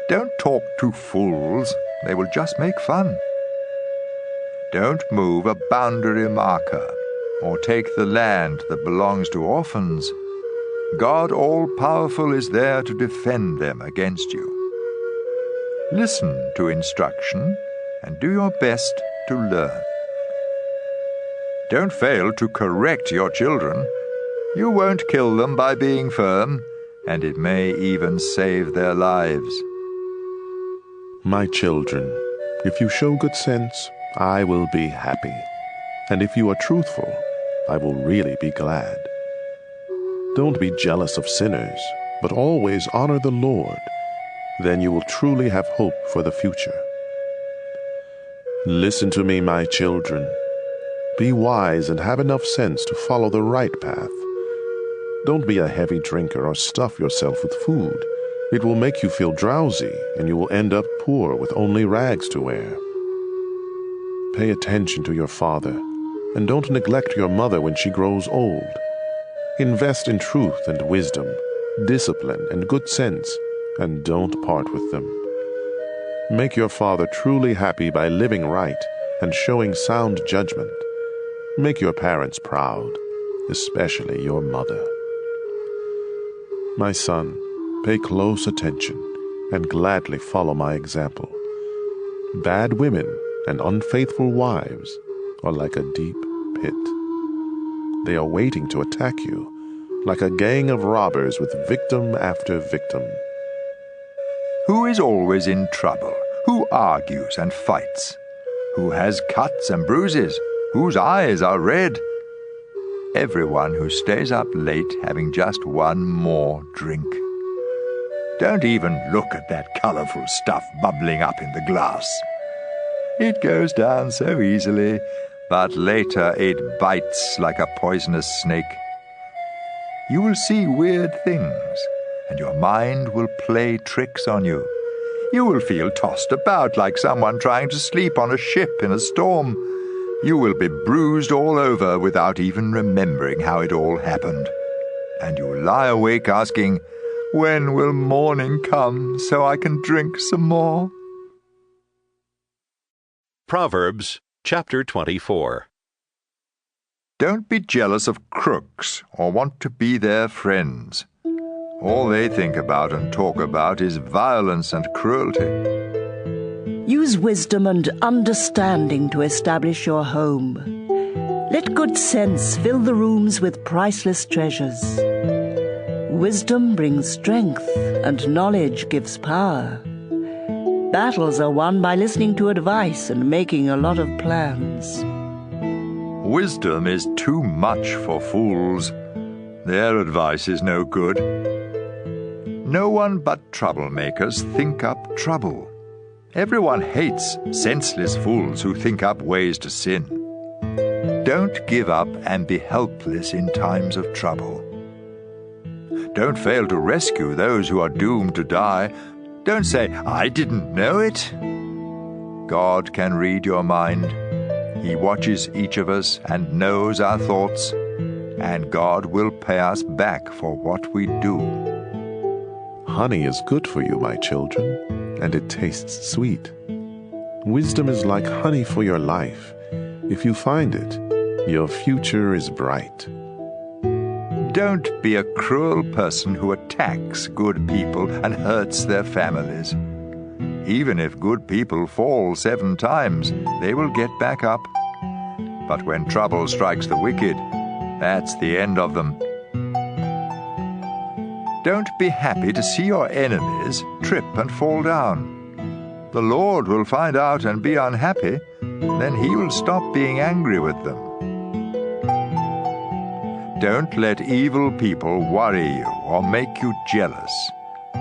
Don't talk to fools. They will just make fun. Don't move a boundary marker or take the land that belongs to orphans. God all-powerful is there to defend them against you. Listen to instruction and do your best to learn. Don't fail to correct your children. You won't kill them by being firm, and it may even save their lives.
My children, if you show good sense, I will be happy. And if you are truthful, I will really be glad. Don't be jealous of sinners, but always honor the Lord. Then you will truly have hope for the future. Listen to me, my children. Be wise and have enough sense to follow the right path. Don't be a heavy drinker or stuff yourself with food. It will make you feel drowsy, and you will end up poor with only rags to wear. Pay attention to your father, and don't neglect your mother when she grows old. Invest in truth and wisdom, discipline and good sense, and don't part with them. Make your father truly happy by living right and showing sound judgment. Make your parents proud, especially your mother. My son, pay close attention and gladly follow my example. Bad women and unfaithful wives are like a deep pit. They are waiting to attack you, like a gang of robbers with victim after victim.
Who is always in trouble? Who argues and fights? Who has cuts and bruises? Whose eyes are red? Everyone who stays up late having just one more drink. Don't even look at that colorful stuff bubbling up in the glass. It goes down so easily, but later it bites like a poisonous snake. You will see weird things, and your mind will play tricks on you. You will feel tossed about like someone trying to sleep on a ship in a storm. You will be bruised all over without even remembering how it all happened. And you will lie awake asking, "When will morning come so I can drink some more?"
Proverbs chapter 24.
Don't be jealous of crooks or want to be their friends. All they think about and talk about is violence and cruelty.
Use wisdom and understanding to establish your home. Let good sense fill the rooms with priceless treasures. Wisdom brings strength, and knowledge gives power. Battles are won by listening to advice and making a lot of plans.
Wisdom is too much for fools. Their advice is no good. No one but troublemakers think up trouble. Everyone hates senseless fools who think up ways to sin. Don't give up and be helpless in times of trouble. Don't fail to rescue those who are doomed to die. Don't say, "I didn't know it." God can read your mind. He watches each of us and knows our thoughts, and God will pay us back for what we do.
Honey is good for you, my children, and it tastes sweet. Wisdom is like honey for your life. If you find it, your future is bright.
Don't be a cruel person who attacks good people and hurts their families. Even if good people fall 7 times, they will get back up. But when trouble strikes the wicked, that's the end of them. Don't be happy to see your enemies trip and fall down. The Lord will find out and be unhappy, then He will stop being angry with them. Don't let evil people worry you or make you jealous.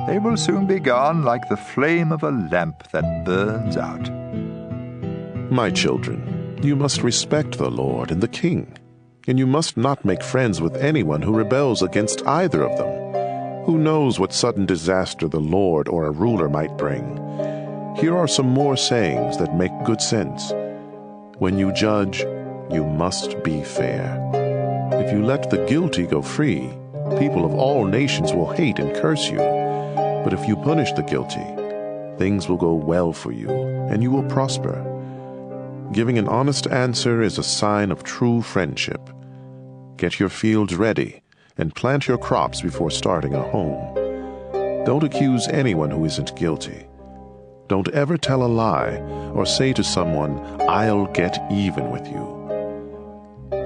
They will soon be gone like the flame of a lamp that burns out.
My children, you must respect the Lord and the King, and you must not make friends with anyone who rebels against either of them. Who knows what sudden disaster the Lord or a ruler might bring? Here are some more sayings that make good sense. When you judge, you must be fair. If you let the guilty go free, people of all nations will hate and curse you. But if you punish the guilty, things will go well for you, and you will prosper. Giving an honest answer is a sign of true friendship. Get your fields ready and plant your crops before starting a home. Don't accuse anyone who isn't guilty. Don't ever tell a lie or say to someone, "I'll get even with you."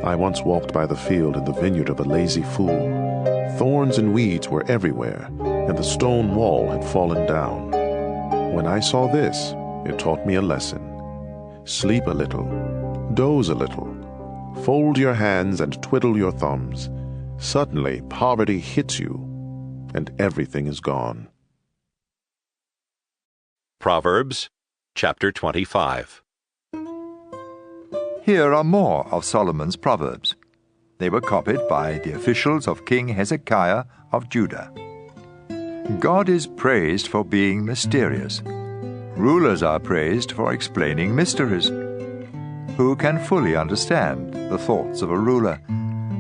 I once walked by the field in the vineyard of a lazy fool. Thorns and weeds were everywhere, and the stone wall had fallen down. When I saw this, it taught me a lesson. Sleep a little, doze a little, fold your hands and twiddle your thumbs. Suddenly, poverty hits you, and everything is gone.
Proverbs chapter 25.
Here are more of Solomon's Proverbs. They were copied by the officials of King Hezekiah of Judah. God is praised for being mysterious. Rulers are praised for explaining mysteries. Who can fully understand the thoughts of a ruler?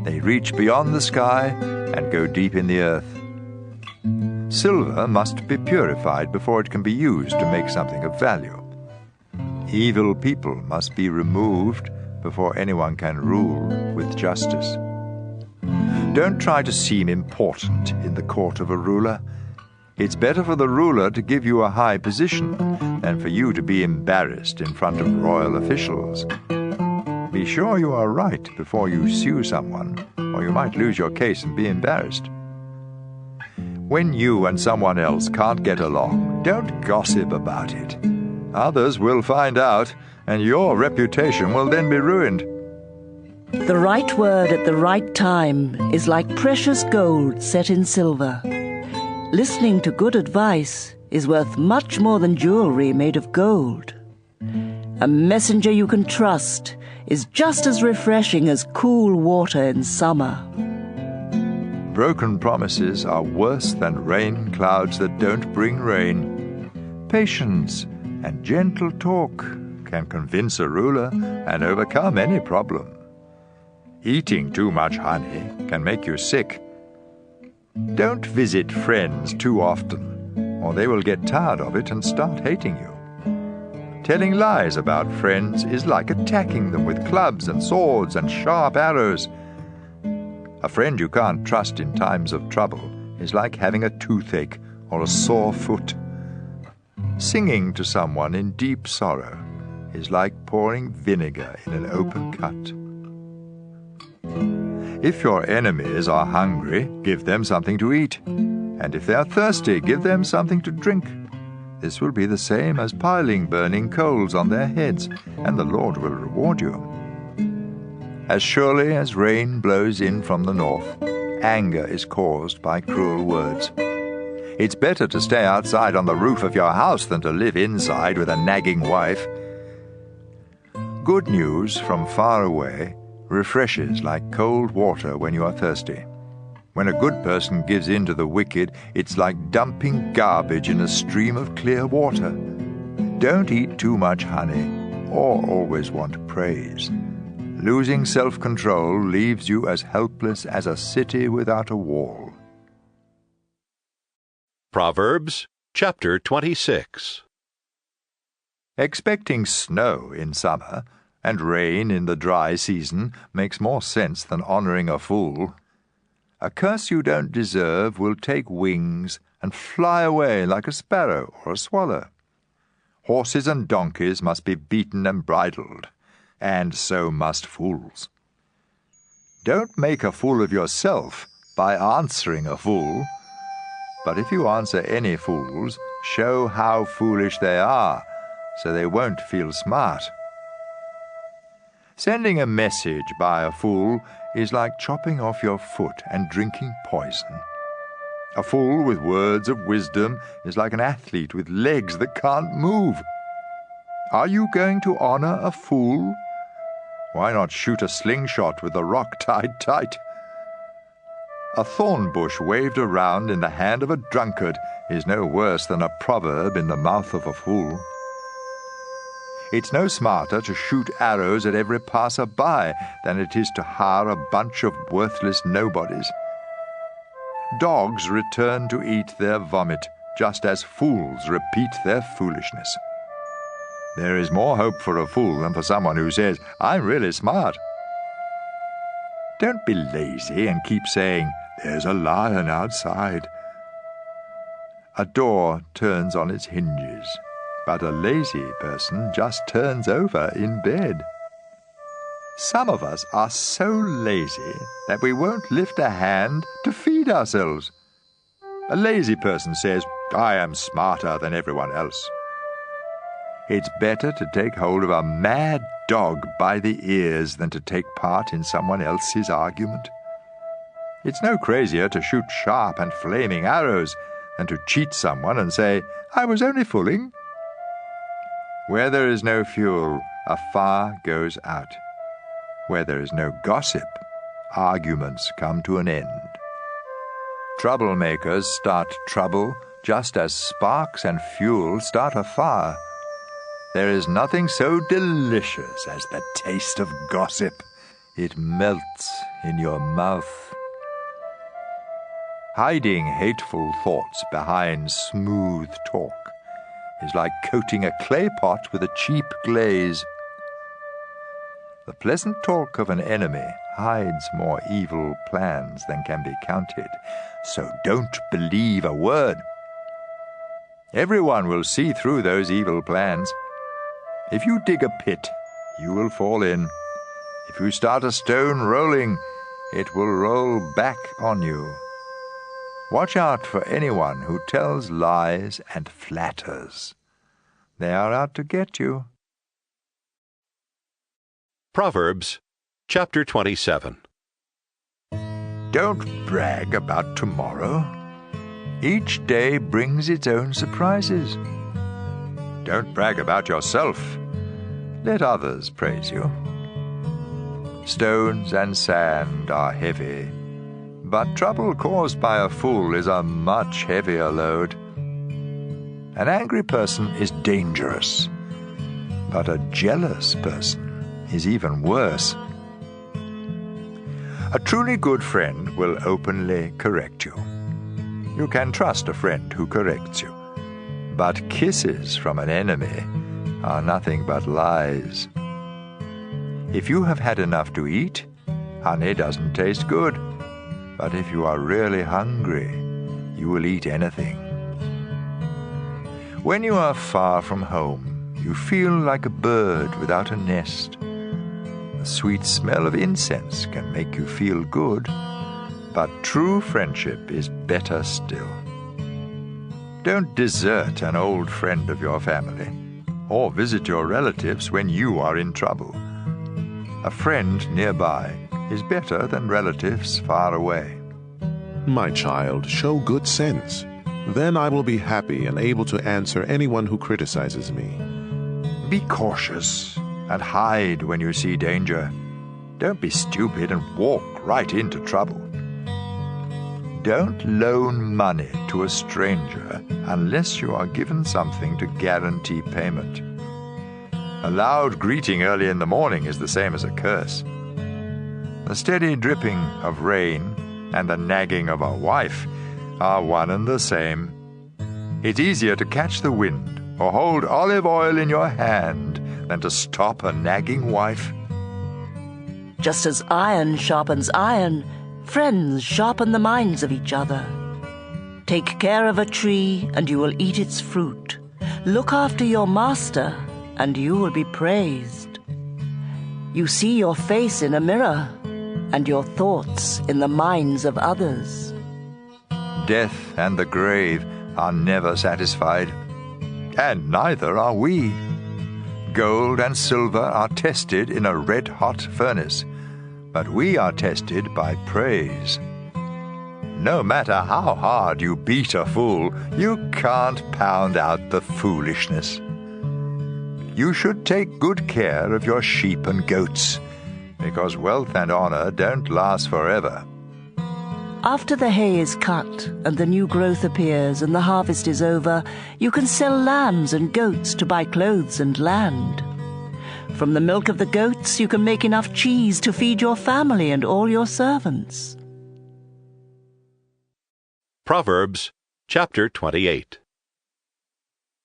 They reach beyond the sky and go deep in the earth. Silver must be purified before it can be used to make something of value. Evil people must be removed before anyone can rule with justice. Don't try to seem important in the court of a ruler. It's better for the ruler to give you a high position than for you to be embarrassed in front of royal officials. Be sure you are right before you sue someone, or you might lose your case and be embarrassed. When you and someone else can't get along, don't gossip about it. Others will find out, and your reputation will then be ruined.
The right word at the right time is like precious gold set in silver. Listening to good advice is worth much more than jewelry made of gold. A messenger you can trust is just as refreshing as cool water in summer.
Broken promises are worse than rain clouds that don't bring rain. Patience and gentle talk can convince a ruler and overcome any problem. Eating too much honey can make you sick. Don't visit friends too often, or they will get tired of it and start hating you. Telling lies about friends is like attacking them with clubs and swords and sharp arrows. A friend you can't trust in times of trouble is like having a toothache or a sore foot. Singing to someone in deep sorrow is like pouring vinegar in an open cut. If your enemies are hungry, give them something to eat, and if they are thirsty, give them something to drink. This will be the same as piling burning coals on their heads, and the Lord will reward you. As surely as rain blows in from the north, anger is caused by cruel words. It's better to stay outside on the roof of your house than to live inside with a nagging wife. Good news from far away refreshes like cold water when you are thirsty. When a good person gives in to the wicked, it's like dumping garbage in a stream of clear water. Don't eat too much honey, or always want praise. Losing self-control leaves you as helpless as a city without a wall.
Proverbs chapter 26.
Expecting snow in summer and rain in the dry season makes more sense than honoring a fool. A curse you don't deserve will take wings and fly away like a sparrow or a swallow. Horses and donkeys must be beaten and bridled, and so must fools. Don't make a fool of yourself by answering a fool, but if you answer any fools, show how foolish they are, so they won't feel smart. Sending a message by a fool is like chopping off your foot and drinking poison. A fool with words of wisdom is like an athlete with legs that can't move. Are you going to honor a fool? Why not shoot a slingshot with the rock tied tight? A thorn bush waved around in the hand of a drunkard is no worse than a proverb in the mouth of a fool. It's no smarter to shoot arrows at every passer-by than it is to hire a bunch of worthless nobodies. Dogs return to eat their vomit, just as fools repeat their foolishness. There is more hope for a fool than for someone who says, "I'm really smart." Don't be lazy and keep saying, "There's a lion outside." A door turns on its hinges, but a lazy person just turns over in bed. Some of us are so lazy that we won't lift a hand to feed ourselves. A lazy person says, "I am smarter than everyone else." It's better to take hold of a mad dog by the ears than to take part in someone else's argument. It's no crazier to shoot sharp and flaming arrows than to cheat someone and say, "I was only fooling." Where there is no fuel, a fire goes out. Where there is no gossip, arguments come to an end. Troublemakers start trouble just as sparks and fuel start a fire. There is nothing so delicious as the taste of gossip. It melts in your mouth. Hiding hateful thoughts behind smooth talk is like coating a clay pot with a cheap glaze. The pleasant talk of an enemy hides more evil plans than can be counted, so don't believe a word. Everyone will see through those evil plans. If you dig a pit, you will fall in. If you start a stone rolling, it will roll back on you. Watch out for anyone who tells lies and flatters. They are out to get you.
Proverbs chapter 27.
Don't brag about tomorrow. Each day brings its own surprises. Don't brag about yourself. Let others praise you. Stones and sand are heavy, but trouble caused by a fool is a much heavier load. An angry person is dangerous, but a jealous person is even worse. A truly good friend will openly correct you. You can trust a friend who corrects you, but kisses from an enemy are nothing but lies. If you have had enough to eat, honey doesn't taste good. But if you are really hungry, you will eat anything. When you are far from home, you feel like a bird without a nest. The sweet smell of incense can make you feel good, but true friendship is better still. Don't desert an old friend of your family, or visit your relatives when you are in trouble. A friend nearby is better than relatives far away.
My child, show good sense. Then I will be happy and able to answer anyone who criticizes me.
Be cautious and hide when you see danger. Don't be stupid and walk right into trouble. Don't loan money to a stranger unless you are given something to guarantee payment. A loud greeting early in the morning is the same as a curse. The steady dripping of rain and the nagging of a wife are one and the same. It's easier to catch the wind or hold olive oil in your hand than to stop a nagging wife.
Just as iron sharpens iron, friends sharpen the minds of each other. Take care of a tree, and you will eat its fruit. Look after your master, and you will be praised. You see your face in a mirror, and your thoughts in the minds of others.
Death and the grave are never satisfied, and neither are we. Gold and silver are tested in a red-hot furnace, but we are tested by praise. No matter how hard you beat a fool, you can't pound out the foolishness. You should take good care of your sheep and goats, because wealth and honor don't last forever.
After the hay is cut and the new growth appears and the harvest is over, you can sell lambs and goats to buy clothes and land. From the milk of the goats you can make enough cheese to feed your family and all your servants.
Proverbs chapter 28.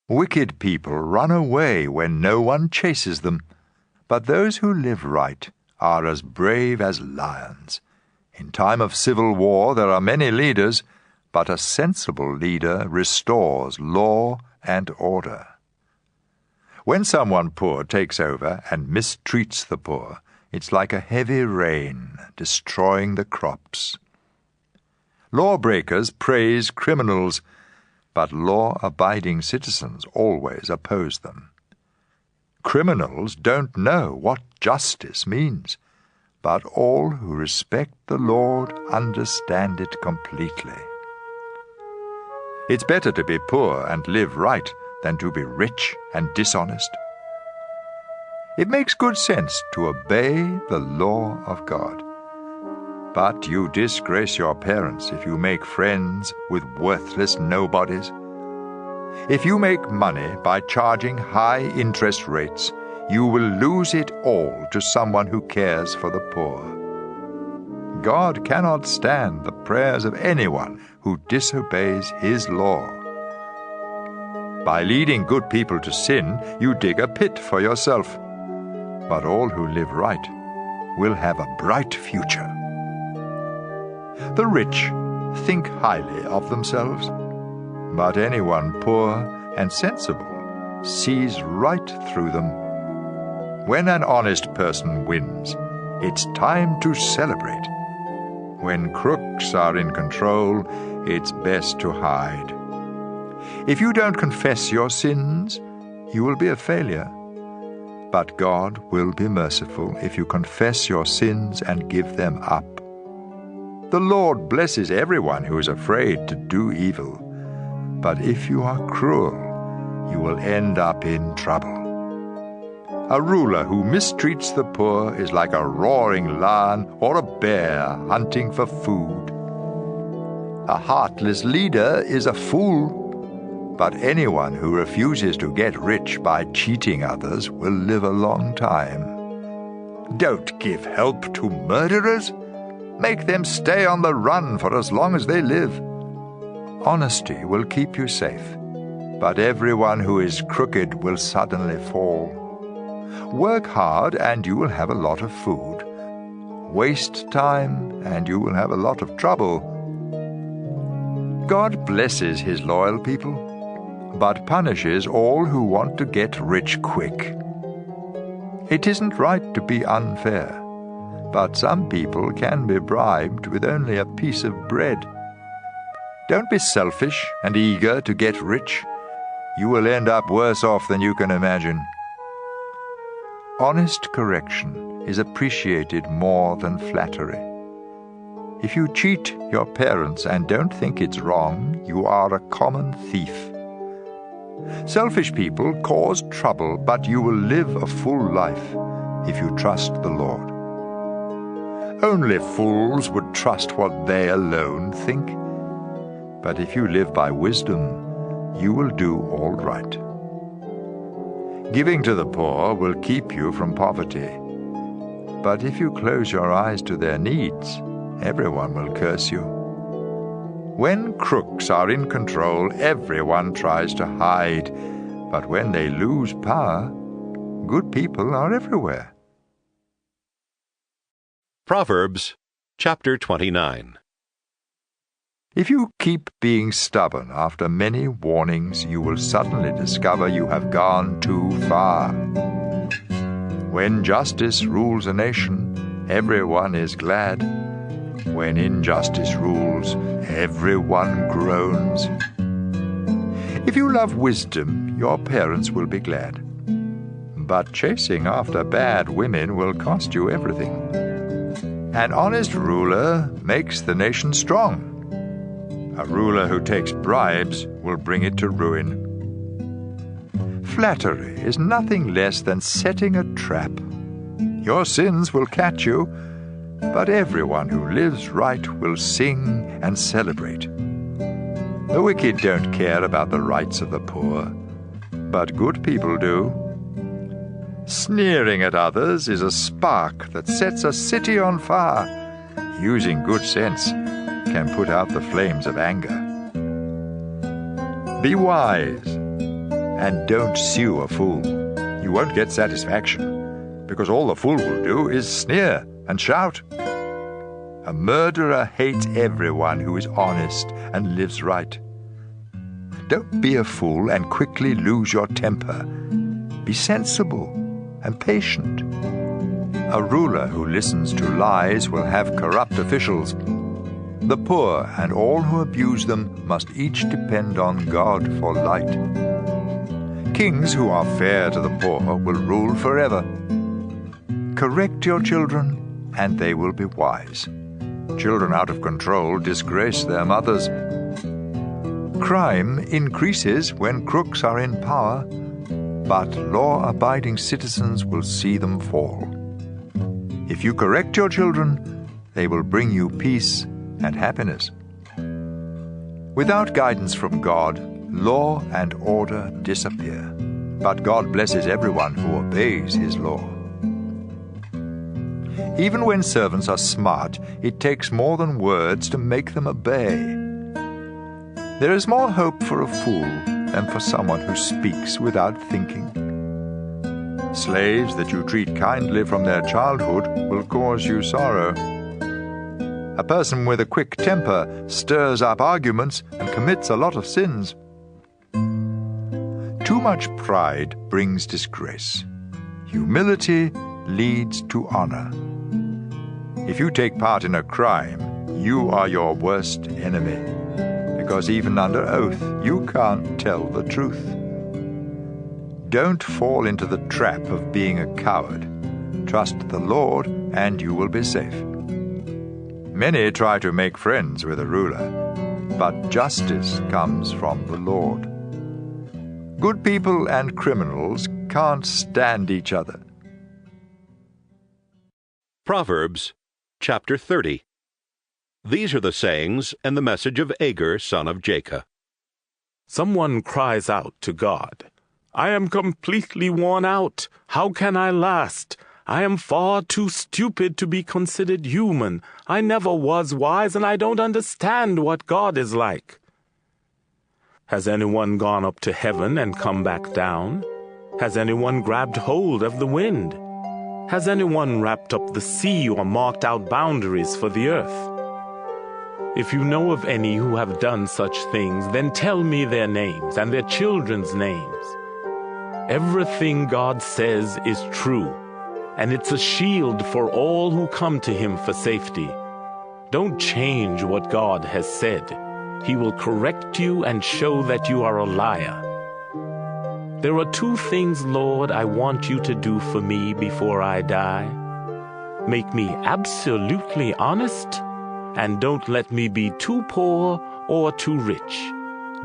Wicked people run away when no one chases them, but those who live right are as brave as lions. In time of civil war there are many leaders, but a sensible leader restores law and order. When someone poor takes over and mistreats the poor, it's like a heavy rain destroying the crops. Lawbreakers praise criminals, but law-abiding citizens always oppose them. Criminals don't know what justice means, but all who respect the Lord understand it completely. It's better to be poor and live right than to be rich and dishonest. It makes good sense to obey the law of God. But you disgrace your parents if you make friends with worthless nobodies. If you make money by charging high interest rates, you will lose it all to someone who cares for the poor. God cannot stand the prayers of anyone who disobeys His law. By leading good people to sin, you dig a pit for yourself. But all who live right will have a bright future. The rich think highly of themselves, but anyone poor and sensible sees right through them. When an honest person wins, it's time to celebrate. When crooks are in control, it's best to hide. If you don't confess your sins, you will be a failure. But God will be merciful if you confess your sins and give them up. The Lord blesses everyone who is afraid to do evil. But if you are cruel, you will end up in trouble. A ruler who mistreats the poor is like a roaring lion or a bear hunting for food. A heartless leader is a fool, but anyone who refuses to get rich by cheating others will live a long time. Don't give help to murderers. Make them stay on the run for as long as they live. Honesty will keep you safe. but everyone who is crooked will suddenly fall. Work hard and you will have a lot of food. Waste time and you will have a lot of trouble. God blesses his loyal people, but punishes all who want to get rich quick. It isn't right to be unfair, but some people can be bribed with only a piece of bread. Don't be selfish and eager to get rich. You will end up worse off than you can imagine. Honest correction is appreciated more than flattery. If you cheat your parents and don't think it's wrong, you are a common thief. Selfish people cause trouble, but you will live a full life if you trust the Lord. Only fools would trust what they alone think. But if you live by wisdom, you will do all right. Giving to the poor will keep you from poverty. But if you close your eyes to their needs, everyone will curse you. When crooks are in control, everyone tries to hide. But when they lose power, good people are everywhere.
Proverbs chapter 29.
If you keep being stubborn after many warnings, you will suddenly discover you have gone too far. When justice rules a nation, everyone is glad. When injustice rules, everyone groans. If you love wisdom, your parents will be glad. But chasing after bad women will cost you everything. An honest ruler makes the nation strong. A ruler who takes bribes will bring it to ruin. Flattery is nothing less than setting a trap. Your sins will catch you, but everyone who lives right will sing and celebrate. The wicked don't care about the rights of the poor, but good people do. Sneering at others is a spark that sets a city on fire. Using good sense can put out the flames of anger. Be wise and don't sue a fool. You won't get satisfaction, because all the fool will do is sneer and shout. A murderer hates everyone who is honest and lives right. Don't be a fool and quickly lose your temper. Be sensible and patient. A ruler who listens to lies will have corrupt officials. The poor and all who abuse them must each depend on God for light. Kings who are fair to the poor will rule forever. Correct your children, and they will be wise. Children out of control disgrace their mothers. Crime increases when crooks are in power, but law-abiding citizens will see them fall. If you correct your children, they will bring you peace and happiness. Without guidance from God, law and order disappear, but God blesses everyone who obeys his law. Even when servants are smart, it takes more than words to make them obey. There is more hope for a fool than for someone who speaks without thinking. Slaves that you treat kindly from their childhood will cause you sorrow. A person with a quick temper stirs up arguments and commits a lot of sins. Too much pride brings disgrace. Humility leads to honor. If you take part in a crime, you are your worst enemy, because even under oath, you can't tell the truth. Don't fall into the trap of being a coward. Trust the Lord, and you will be safe. Many try to make friends with a ruler, but justice comes from the Lord. Good people and criminals can't stand each other.
Proverbs chapter 30. These are the sayings and the message of Agur, son of Jacob.
Someone cries out to God, "I am completely worn out. How can I last? I am far too stupid to be considered human. I never was wise, and I don't understand what God is like." Has anyone gone up to heaven and come back down? Has anyone grabbed hold of the wind? Has anyone wrapped up the sea or marked out boundaries for the earth? If you know of any who have done such things, then tell me their names and their children's names. Everything God says is true, and it's a shield for all who come to him for safety. Don't change what God has said. He will correct you and show that you are a liar. There are 2 things, Lord, I want you to do for me before I die. Make me absolutely honest, and don't let me be too poor or too rich.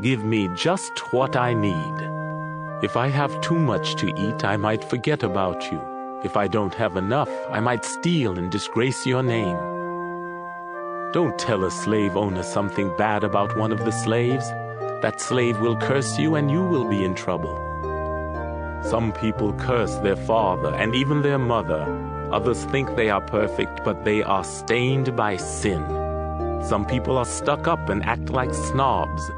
Give me just what I need. If I have too much to eat, I might forget about you. If I don't have enough, I might steal and disgrace your name. Don't tell a slave owner something bad about one of the slaves. That slave will curse you and you will be in trouble. Some people curse their father and even their mother. Others think they are perfect, but they are stained by sin. Some people are stuck up and act like snobs.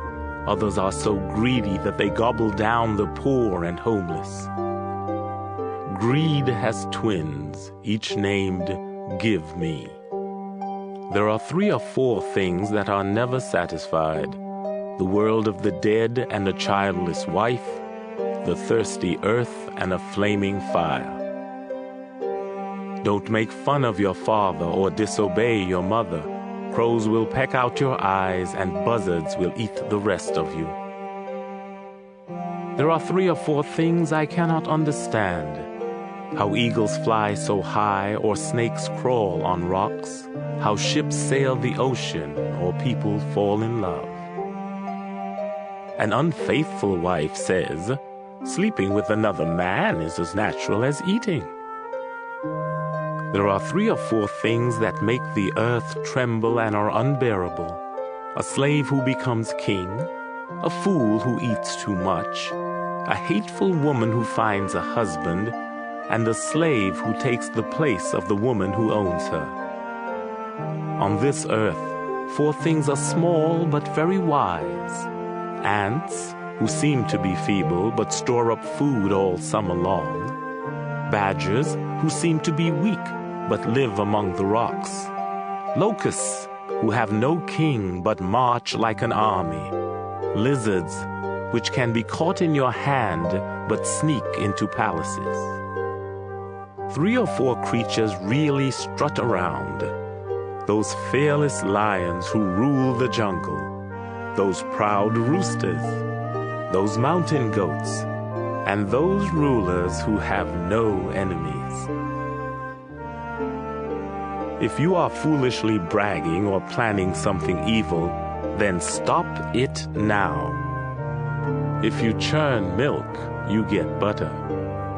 Others are so greedy that they gobble down the poor and homeless. Greed has twins, each named Give Me. There are 3 or 4 things that are never satisfied: the world of the dead and a childless wife, the thirsty earth and a flaming fire. Don't make fun of your father or disobey your mother. Crows will peck out your eyes and buzzards will eat the rest of you. There are 3 or 4 things I cannot understand: how eagles fly so high or snakes crawl on rocks, how ships sail the ocean or people fall in love. An unfaithful wife says, sleeping with another man is as natural as eating. There are 3 or 4 things that make the earth tremble and are unbearable: a slave who becomes king, a fool who eats too much, a hateful woman who finds a husband, and a slave who takes the place of the woman who owns her. On this earth, 4 things are small but very wise: ants, who seem to be feeble but store up food all summer long; badgers, who seem to be weak but live among the rocks; locusts, who have no king but march like an army; lizards, which can be caught in your hand but sneak into palaces. 3 or 4 creatures really strut around: those fearless lions who rule the jungle, those proud roosters, those mountain goats, and those rulers who have no enemies. If you are foolishly bragging or planning something evil, then stop it now. If you churn milk, you get butter.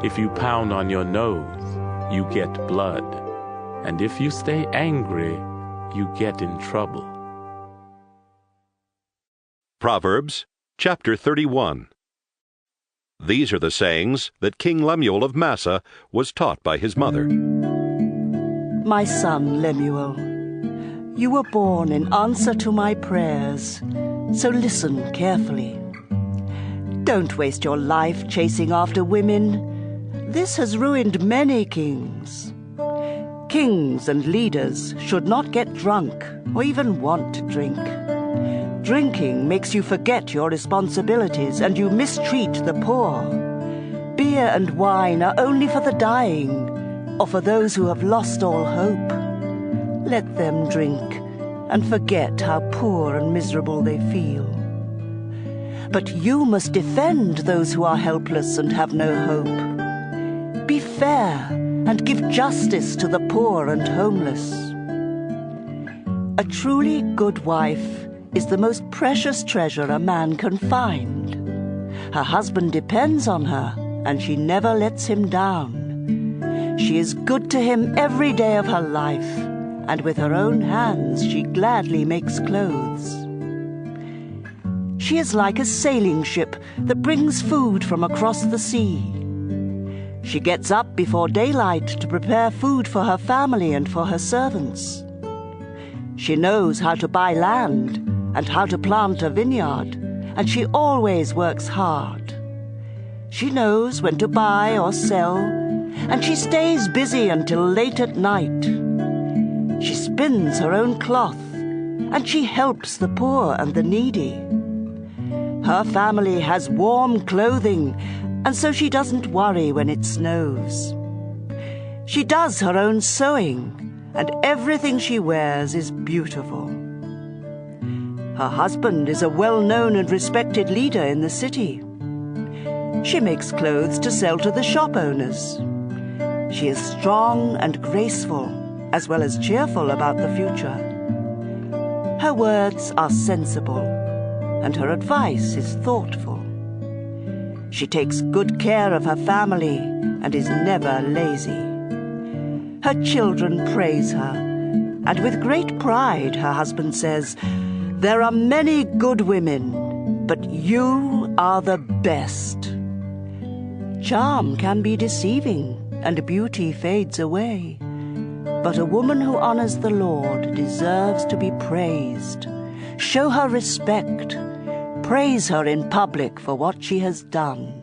If you pound on your nose, you get blood. And if you stay angry, you get in trouble.
Proverbs chapter 31. These are the sayings that King Lemuel of Massa was taught by his mother.
My son Lemuel, you were born in answer to my prayers, so listen carefully. Don't waste your life chasing after women. This has ruined many kings. Kings and leaders should not get drunk or even want to drink. Drinking makes you forget your responsibilities and you mistreat the poor. Beer and wine are only for the dying or for those who have lost all hope. Let them drink and forget how poor and miserable they feel. But you must defend those who are helpless and have no hope. Be fair and give justice to the poor and homeless. A truly good wife is the most precious treasure a man can find. Her husband depends on her, and she never lets him down. She is good to him every day of her life, and with her own hands she gladly makes clothes. She is like a sailing ship that brings food from across the sea. She gets up before daylight to prepare food for her family and for her servants. She knows how to buy land and how to plant a vineyard, and she always works hard. She knows when to buy or sell, and she stays busy until late at night. She spins her own cloth, and she helps the poor and the needy. Her family has warm clothing, and so she doesn't worry when it snows. She does her own sewing, and everything she wears is beautiful. Her husband is a well-known and respected leader in the city. She makes clothes to sell to the shop owners. She is strong and graceful, as well as cheerful about the future. Her words are sensible, and her advice is thoughtful. She takes good care of her family and is never lazy. Her children praise her, and with great pride her husband says, "There are many good women, but you are the best." Charm can be deceiving, and beauty fades away. But a woman who honors the Lord deserves to be praised. Show her respect. Praise her in public for what she has done.